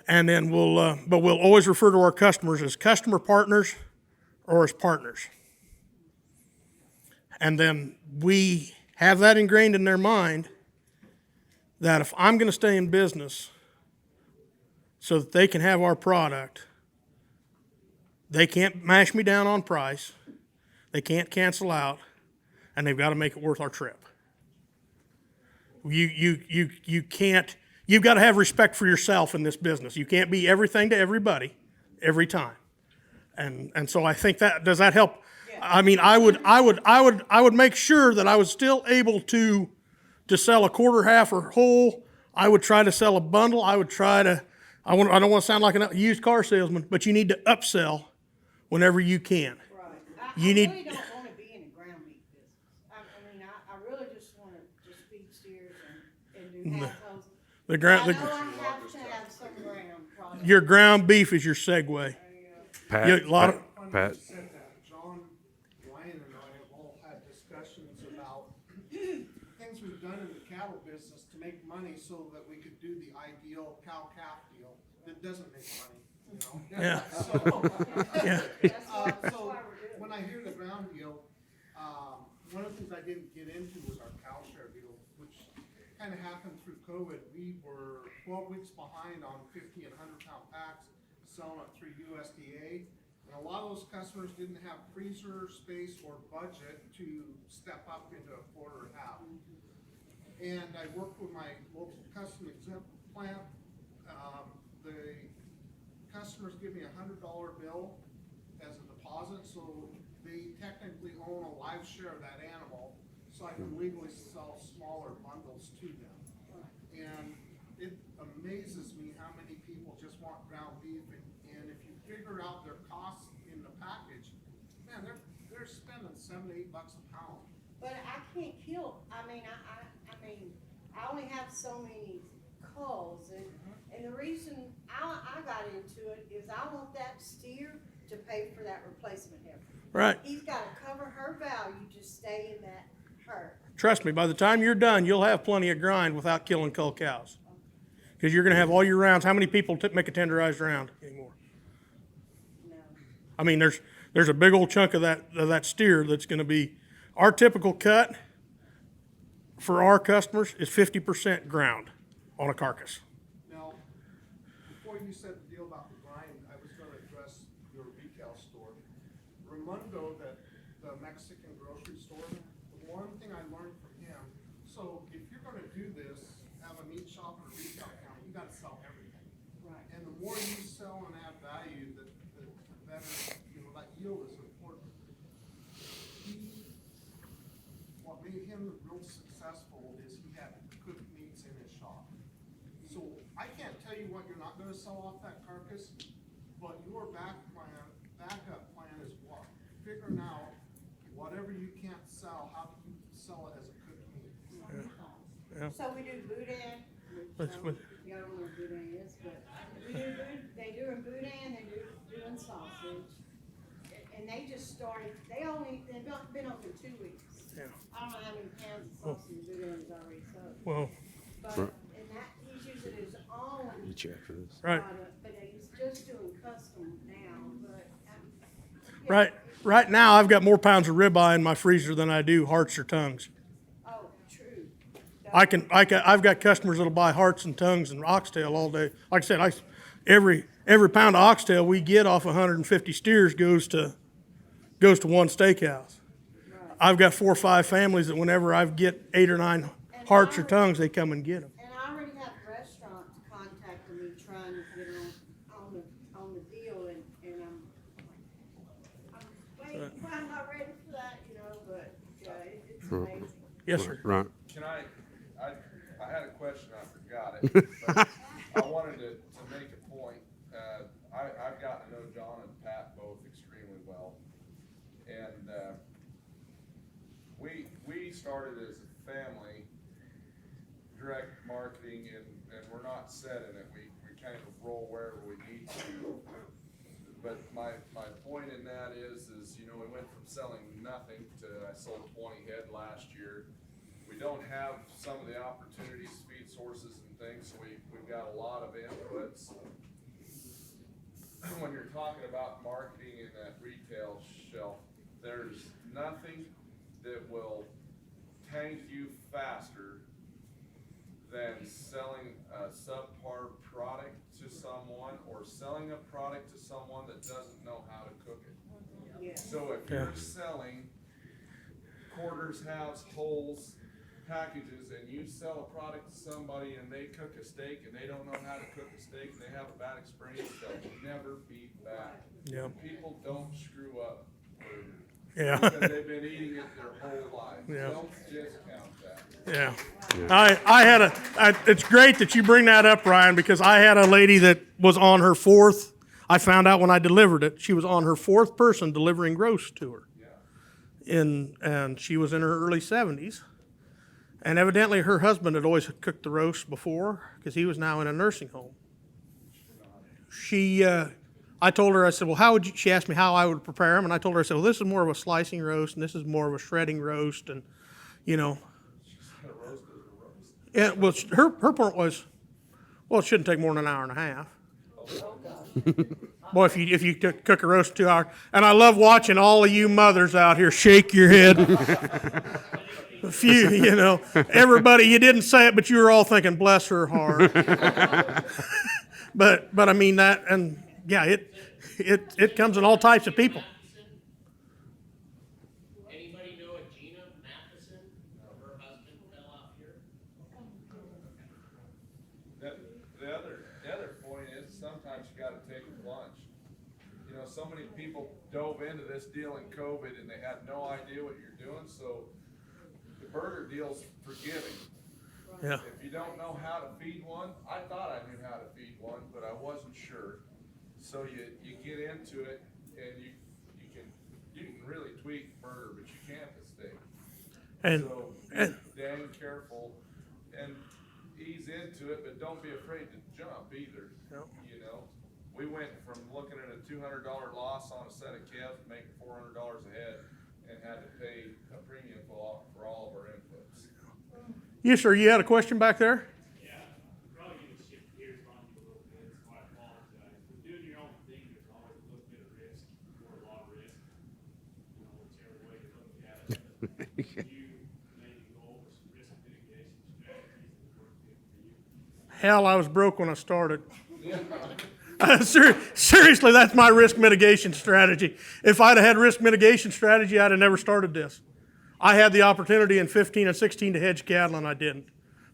And then but we'll always refer to our customers as customer partners or as partners. And then we have that ingrained in their mind that if I'm going to stay in business so that they can have our product, they can't mash me down on price, they can't cancel out, and they've got to make it worth our trip. You can't. You've got to have respect for yourself in this business. You can't be everything to everybody, every time. And so I think does that help? Yeah. I mean, I would make sure that I was still able to sell a quarter, half, or whole. I would try to sell a bundle. I don't want to sound like a used car salesman, but you need to upsell whenever you can. Right. I really don't want to be in the ground meat business. I really just want to just feed steers and do half hoes. I know I have to have some ground product. Your ground beef is your segue. Pat, Pat. Said that. John, Ryan, and I have all had discussions about things we've done in the cattle business to make money so that we could do the ideal cow-calf deal that doesn't make money. You know? Yeah. So when I hear the ground deal, one of the things I didn't get into was our cow share deal, which kind of happened through COVID. We were 12 weeks behind on 50 and 100 pound packs, selling it through USDA. And a lot of those customers didn't have freezer space or budget to step up into a quarter or half. And I worked with my local custom exempt plant. The customers give me $100 bill as a deposit, so they technically own a live share of that animal, so I can legally sell smaller bundles to them. And it amazes me how many people just want ground beef, and if you figure out their costs in the package, man, they're spending $7 to $8 a pound. But I can't kill. I mean, I only have so many culls, and the reason I got into it is I want that steer to pay for that replacement heifer. Right. He's got to cover her value to stay in that herd. Trust me, by the time you're done, you'll have plenty of grind without killing cull cows. Because you're going to have all your rounds. How many people make a tenderized round anymore? No. I mean, there's a big old chunk of that steer that's going to be, our typical cut for our customers is 50% ground on a carcass. Now, before you said the deal about the grind, I was going to address your retail store. Raimundo, the Mexican grocery store, the one thing I learned from him, so if you're going to do this, have a meat shop or a retail counter, you got to sell everything. Right. And the more you sell and add value, the better, that yield is important. What made him real successful is he had cooked meats in his shop. So I can't tell you what you're not not gonna sell off that carcass, but your backup plan is what? Figuring out whatever you can't sell, how do you sell it as a cooked meat? So we do boudin, Let's- y'all don't know what boudin is, but we do, they doing boudin, they doing sausage. And they just started, they've been open 2 weeks. Yeah. I don't know how many pounds of sausage boudin is already sold. Well, But, and that, he's using his own Eat you after this. right. product, but he's just doing custom now, but. Right now, I've got more pounds of ribeye in my freezer than I do hearts or tongues. Oh, true. I've got customers that'll buy hearts and tongues and oxtail all day. Like I said, every pound of oxtail we get off 150 steers goes to one steakhouse. I've got 4 or 5 families that whenever I get 8 or 9 hearts or tongues, they come and get them. And I already have restaurants contacting me trying to get on the deal, and I'm waiting, well, I'm not ready for that, but, it's amazing. Yes, sir. Right. Can I had a question, I forgot it, but I wanted to make a point. I've gotten to know John and Pat both extremely well. And, we started as a family, direct marketing, and we're not set in it. We kind of roll wherever we need to. But my point in that is, we went from selling nothing to, I sold 20 head last year. We don't have some of the opportunities, feed sources and things, so we've got a lot of inputs. When you're talking about marketing in that retail shelf, there's nothing that will tank you faster than selling a subpar product to someone or selling a product to someone that doesn't know how to cook it. Yeah. So if you're selling quarters, halves, wholes, packages, and you sell a product to somebody and they cook a steak and they don't know how to cook a steak and they have a bad experience, they'll never be back. Yeah. People don't screw up burgers Yeah. because they've been eating it their whole life. Yeah. Don't discount that. Yeah. It's great that you bring that up, Ryan, because I had a lady that was on her 4th, I found out when I delivered it, she was on her 4th person delivering roast to her. And she was in her early 70s. And evidently her husband had always cooked the roast before because he was now in a nursing home. I told her, I said, well, she asked me how I would prepare them. And I told her, I said, well, this is more of a slicing roast and this is more of a shredding roast. And, yeah, well, her point was, well, it shouldn't take more than an hour and a half. Boy, if you cook a roast in 2 hours. And I love watching all of you mothers out here shake your head. A few, everybody, you didn't say it, but you were all thinking, bless her heart. but I mean that, and yeah, it comes in all types of people. Anybody know a Gina Matheson? Her husband fell off here. The other point is sometimes you gotta take a plunge. So many people dove into this deal in COVID and they had no idea what you're doing, so the burger deal's forgiving. Yeah. If you don't know how to feed one, I thought I knew how to feed one, but I wasn't sure. So you get into it and you can really tweak burger, but you can't the steak. So be dang careful and ease into it, but don't be afraid to jump either. Yep. We went from looking at a $200 loss on a set of calves to making $400 a head and had to pay a premium for all of our inputs. Yes, sir. You had a question back there? Yeah, probably gonna shift gears on you a little bit, so I apologize. But doing your own thing, there's always a little bit of risk, or a lot of risk, whichever way you look at it. But you maybe go over some risk mitigation strategies that work good for you. Hell, I was broke when I started. Seriously, that's my risk mitigation strategy. If I'd have had risk mitigation strategy, I'd have never started this. I had the opportunity in 15 and 16 to hedge cattle, and I didn't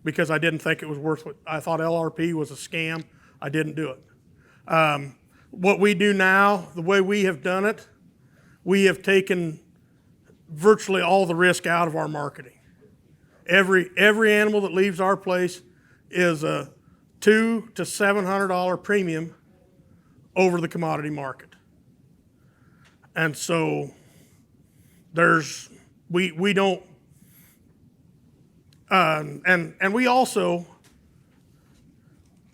because I didn't think it was worth it. I thought LRP was a scam. I didn't do it. What we do now, the way we have done it, we have taken virtually all the risk out of our marketing. Every animal that leaves our place is a $200 to $700 premium over the commodity market. And so we don't, and we also,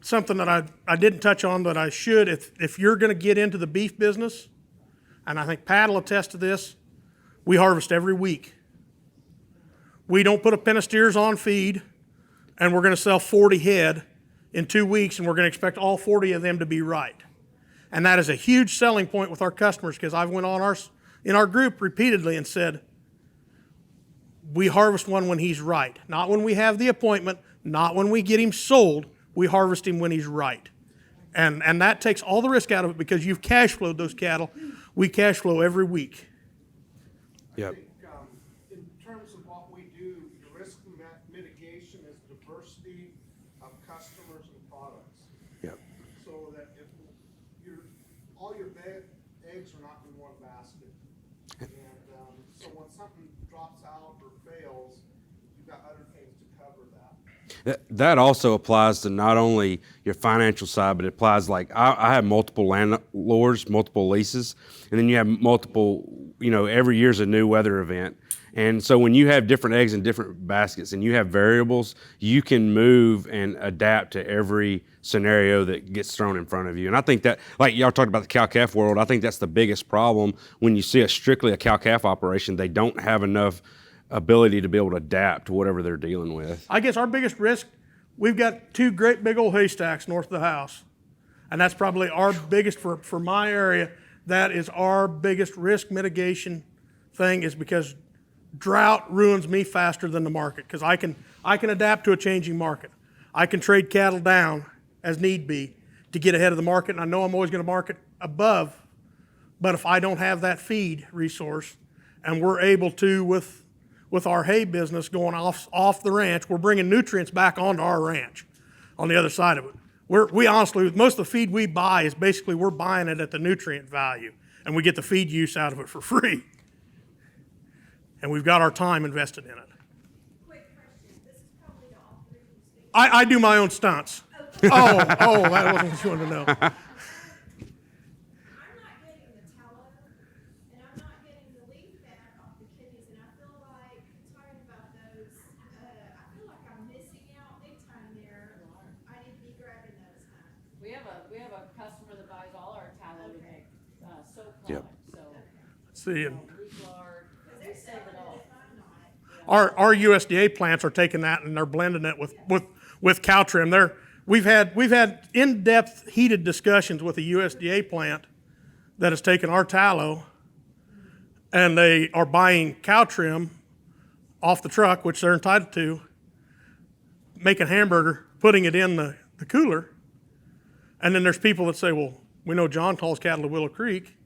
something that I didn't touch on that I should, if you're going to get into the beef business, and I think Pat will attest to this, we harvest every week. We don't put a pen of steers on feed, and we're going to sell 40 head in 2 weeks, and we're going to expect all 40 of them to be right. And that is a huge selling point with our customers, because I've went on in our group repeatedly and said, we harvest one when he's right. Not when we have the appointment, not when we get him sold. We harvest him when he's right. And that takes all the risk out of it, because you've cash flowed those cattle. We cash flow every week. Yep. I think, in terms of what we do, the risk mitigation is diversity of customers and products. Yep. So that if all your eggs are not in one basket. And so when something drops out or fails, you've got other things to cover that. That also applies to not only your financial side, but it applies, like I have multiple landlords, multiple leases, and then you have multiple, every year's a new weather event. And so when you have different eggs in different baskets and you have variables, you can move and adapt to every scenario that gets thrown in front of you. And I think that, like y'all talked about the cow-calf world, I think that's the biggest problem when you see strictly a cow-calf operation. They don't have enough ability to be able to adapt to whatever they're dealing with. I guess our biggest risk, we've got 2 great big old haystacks north of the house. And that's probably our biggest, for my area, that is our biggest risk mitigation thing, is because drought ruins me faster than the market, because I can adapt to a changing market. I can trade cattle down as need be to get ahead of the market, and I know I'm always going to market above. But if I don't have that feed resource, and we're able to, with our hay business going off the ranch, we're bringing nutrients back onto our ranch on the other side of it. We honestly, most of the feed we buy is basically we're buying it at the nutrient value, and we get the feed use out of it for free. And we've got our time invested in it. Quick question, this is probably to all three of you. I do my own stunts. Oh, that wasn't what you wanted to know. I'm not getting the tallow, and I'm not getting the leaf fat off the kidneys, and I feel like, talking about those, I feel like I'm missing out big time there. I need to be grabbing those, huh? We have a customer that buys all our tallow to make soap Yep. products, so. See, Loose lard, we save it all. our USDA plants are taking that and they're blending it with cow trim. We've had in-depth heated discussions with a USDA plant that has taken our tallow, and they are buying cow trim off the truck, which they're entitled to, making hamburger, putting it in the cooler. And then there's people that say, well, we know John calls cattle to Willow Creek,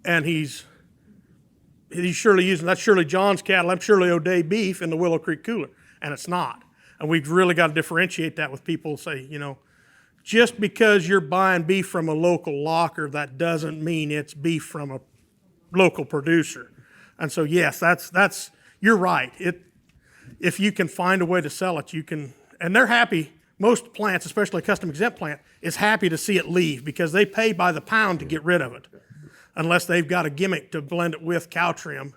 and he's surely using, that's surely John's cattle, I'm surely O'Day beef in the Willow Creek cooler. And it's not. And we've really got to differentiate that with people. Say, just because you're buying beef from a local locker, that doesn't mean it's beef from a local producer. And so, yes, that's you're right. If you can find a way to sell it, you can, and they're happy. Most plants, especially a custom exempt plant, is happy to see it leave, because they pay by the pound to get rid of it, unless they've got a gimmick to blend it with cow trim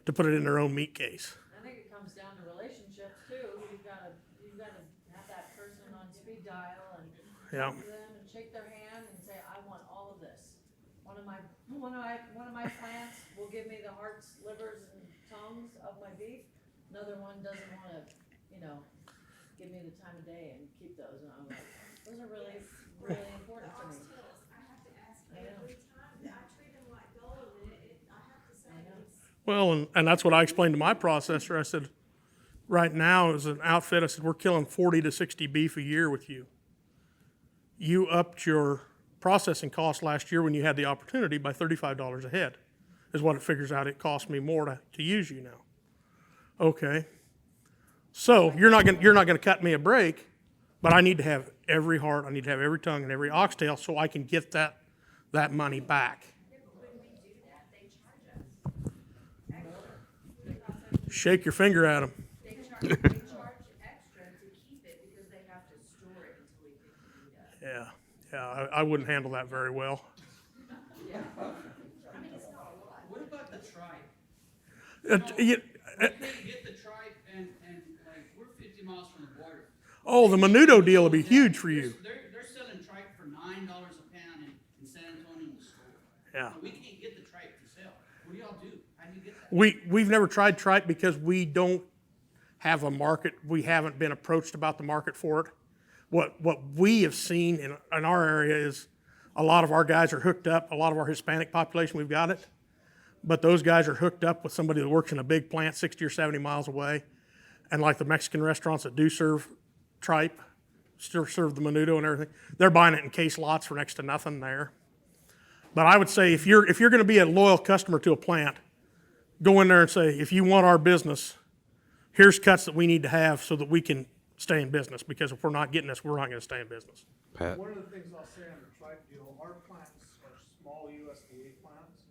to put it in their own meat case. I think it comes down to relationships too. You've got to have that person on speed dial and Yeah. talk to them and shake their hand and say, I want all of this. One of my plants will give me the hearts, livers, and tongues of my beef. Another one doesn't want to, give me the time of day and keep those. And I'm like, those are really, really important to me. I have to ask every time, I treat them like gold, and I have to say, it's. Well, and that's what I explained to my processor. I said, right now as an outfit, I said, we're killing 40 to 60 beef a year with you. You upped your processing cost last year when you had the opportunity by $35 a head, is what it figures out. It costs me more to use you now. Okay. So you're not gonna cut me a break, but I need to have every heart, I need to have every tongue and every oxtail so I can get that money back. Shake your finger at them. They charge extra to keep it because they have to store I wouldn't handle that very well. What about the tribe? You- We can't get the tribe and like, we're 50 miles from the border. oh, the menudo deal will be huge for you. They're selling tripe for $9 a pound in San Antonio in the store. Yeah. We can't get the tripe to sell. What do y'all do? How do you get that? We've never tried tripe because we don't have a market. We haven't been approached about the market for it. What we have seen in our area is a lot of our guys are hooked up. A lot of our Hispanic population, we've got it. But those guys are hooked up with somebody that works in a big plant 60 or 70 miles away. And like the Mexican restaurants that do serve tripe, still serve the menudo and everything, they're buying it in case lots for next to nothing there. But I would say if you're going to be a loyal customer to a plant, go in there and say, if you want our business, here's cuts that we need to have so that we can stay in business. Because if we're not getting this, we're not going to stay in business. Pat? One of the things I'll say on the tripe deal, our plants are small USDA plants,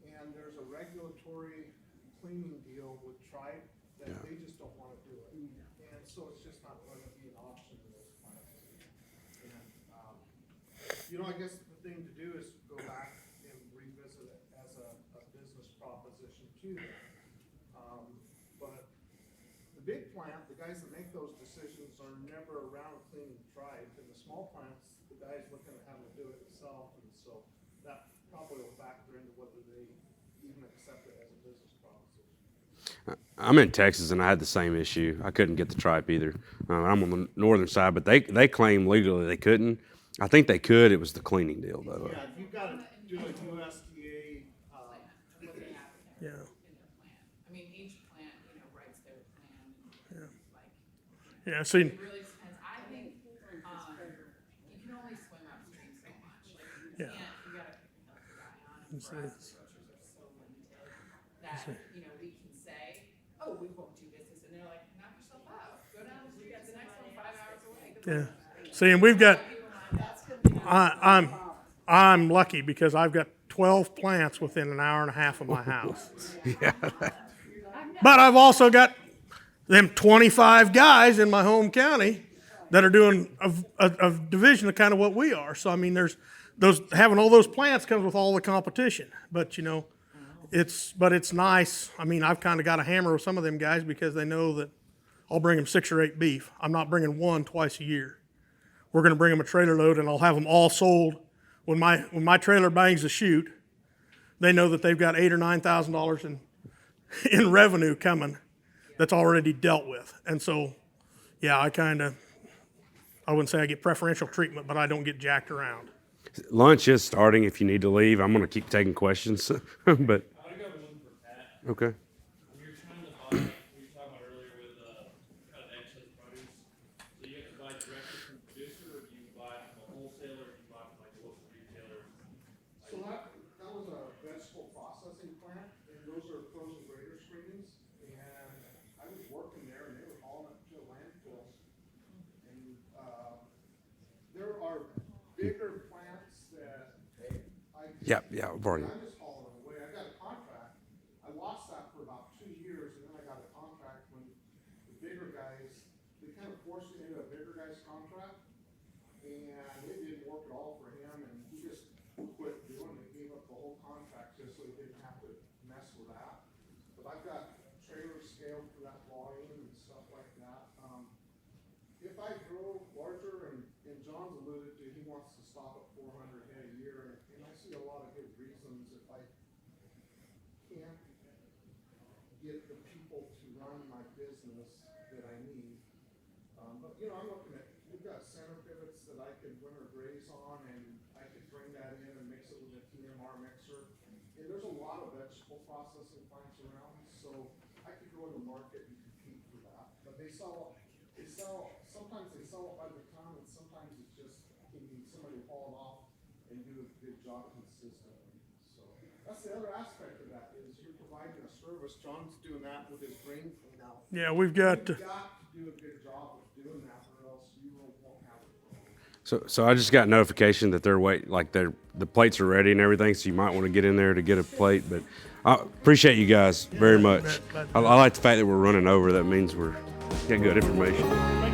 and there's a regulatory cleaning deal with tripe that they just don't wanna do it. And so it's just not gonna be an option in those plants. And, I guess the thing to do is go back and revisit it as a business proposition to them. But the big plant, the guys that make those decisions are never around cleaning tripe. In the small plants, the guy's looking at having to do it himself, and so that probably will factor into whether they even accept it as a business proposition. I'm in Texas, and I had the same issue. I couldn't get the tripe either. I'm on the northern side, but they claim legally they couldn't. I think they could. It was the cleaning deal, though. Yeah, if you've gotta do a USDA, What they have in Yeah. their plan. I mean, each plant, writes their plan, like, Yeah, see, it really depends. I think, you can only swim upstream so much. Like, you Yeah. can't, you gotta help the guy on, and for us, the grocers are so limited that, we can say, oh, we won't do business, and they're like, knock yourself out. Go down the street, the next one 5 hours away. Good luck. yeah. See, and we've got, That's gonna be I'm lucky because I've got 12 plants within an hour and a half of my house. But I've also got them 25 guys in my home county that are doing a division of kind of what we are. So, I mean, there's having all those plants comes with all the competition. But, it's nice. I mean, I've kind of got a hammer with some of them guys because they know that I'll bring them 6 or 8 beef. I'm not bringing one twice a year. We're going to bring them a trailer load, and I'll have them all sold. When my trailer bangs the chute, they know that they've got $8,000 or $9,000 in revenue coming that's already dealt with. And so, yeah, I wouldn't say I get preferential treatment, but I don't get jacked around. Lunch is starting. If you need to leave, I'm going to keep taking questions. But I got one for Pat. okay. When you're trying to buy, we were talking about earlier with kind of excess produce, so you have to buy directly from the producer, or do you buy from a wholesaler, or do you buy from like a local retailer? so that was a vegetable processing plant, and those are frozen grader screenings. And I was working there, and they were hauling it to a landfill. And, there are bigger plants that Yeah, I've already. I'm just hauling them away. I got a contract. I lost that for about 2 years, and then I got a contract when the bigger guys, they kind of forced me into a bigger guy's contract, and it didn't work at all for him, and he just quit doing it. Gave up the whole contract just so he didn't have to mess with that. But I've got trailers scaled for that volume and stuff like that. If I grow larger, and John's alluded to, he wants to stop at 400 head a year, and I see a lot of good reasons if I can't get the people to run my business that I need. But, I'm looking at, we've got center pivots that I could winter graze on, and I could bring that in and mix it with a TMR mixer. And there's a lot of vegetable processing plants around, so I could go in the market and compete for that. But sometimes they sell it by the ton, and sometimes it's just, you need somebody to haul it off and do a good job consistently. So that's the other aspect of that, is you're providing a service. John's doing that with his grain clean out. Yeah, we've got. You've got to do a good job of doing that, or else you won't have a problem. So I just got notification that the plates are ready and everything. So you might want to get in there to get a plate. But I appreciate you guys very much. I like the fact that we're running over. That means we're getting good information.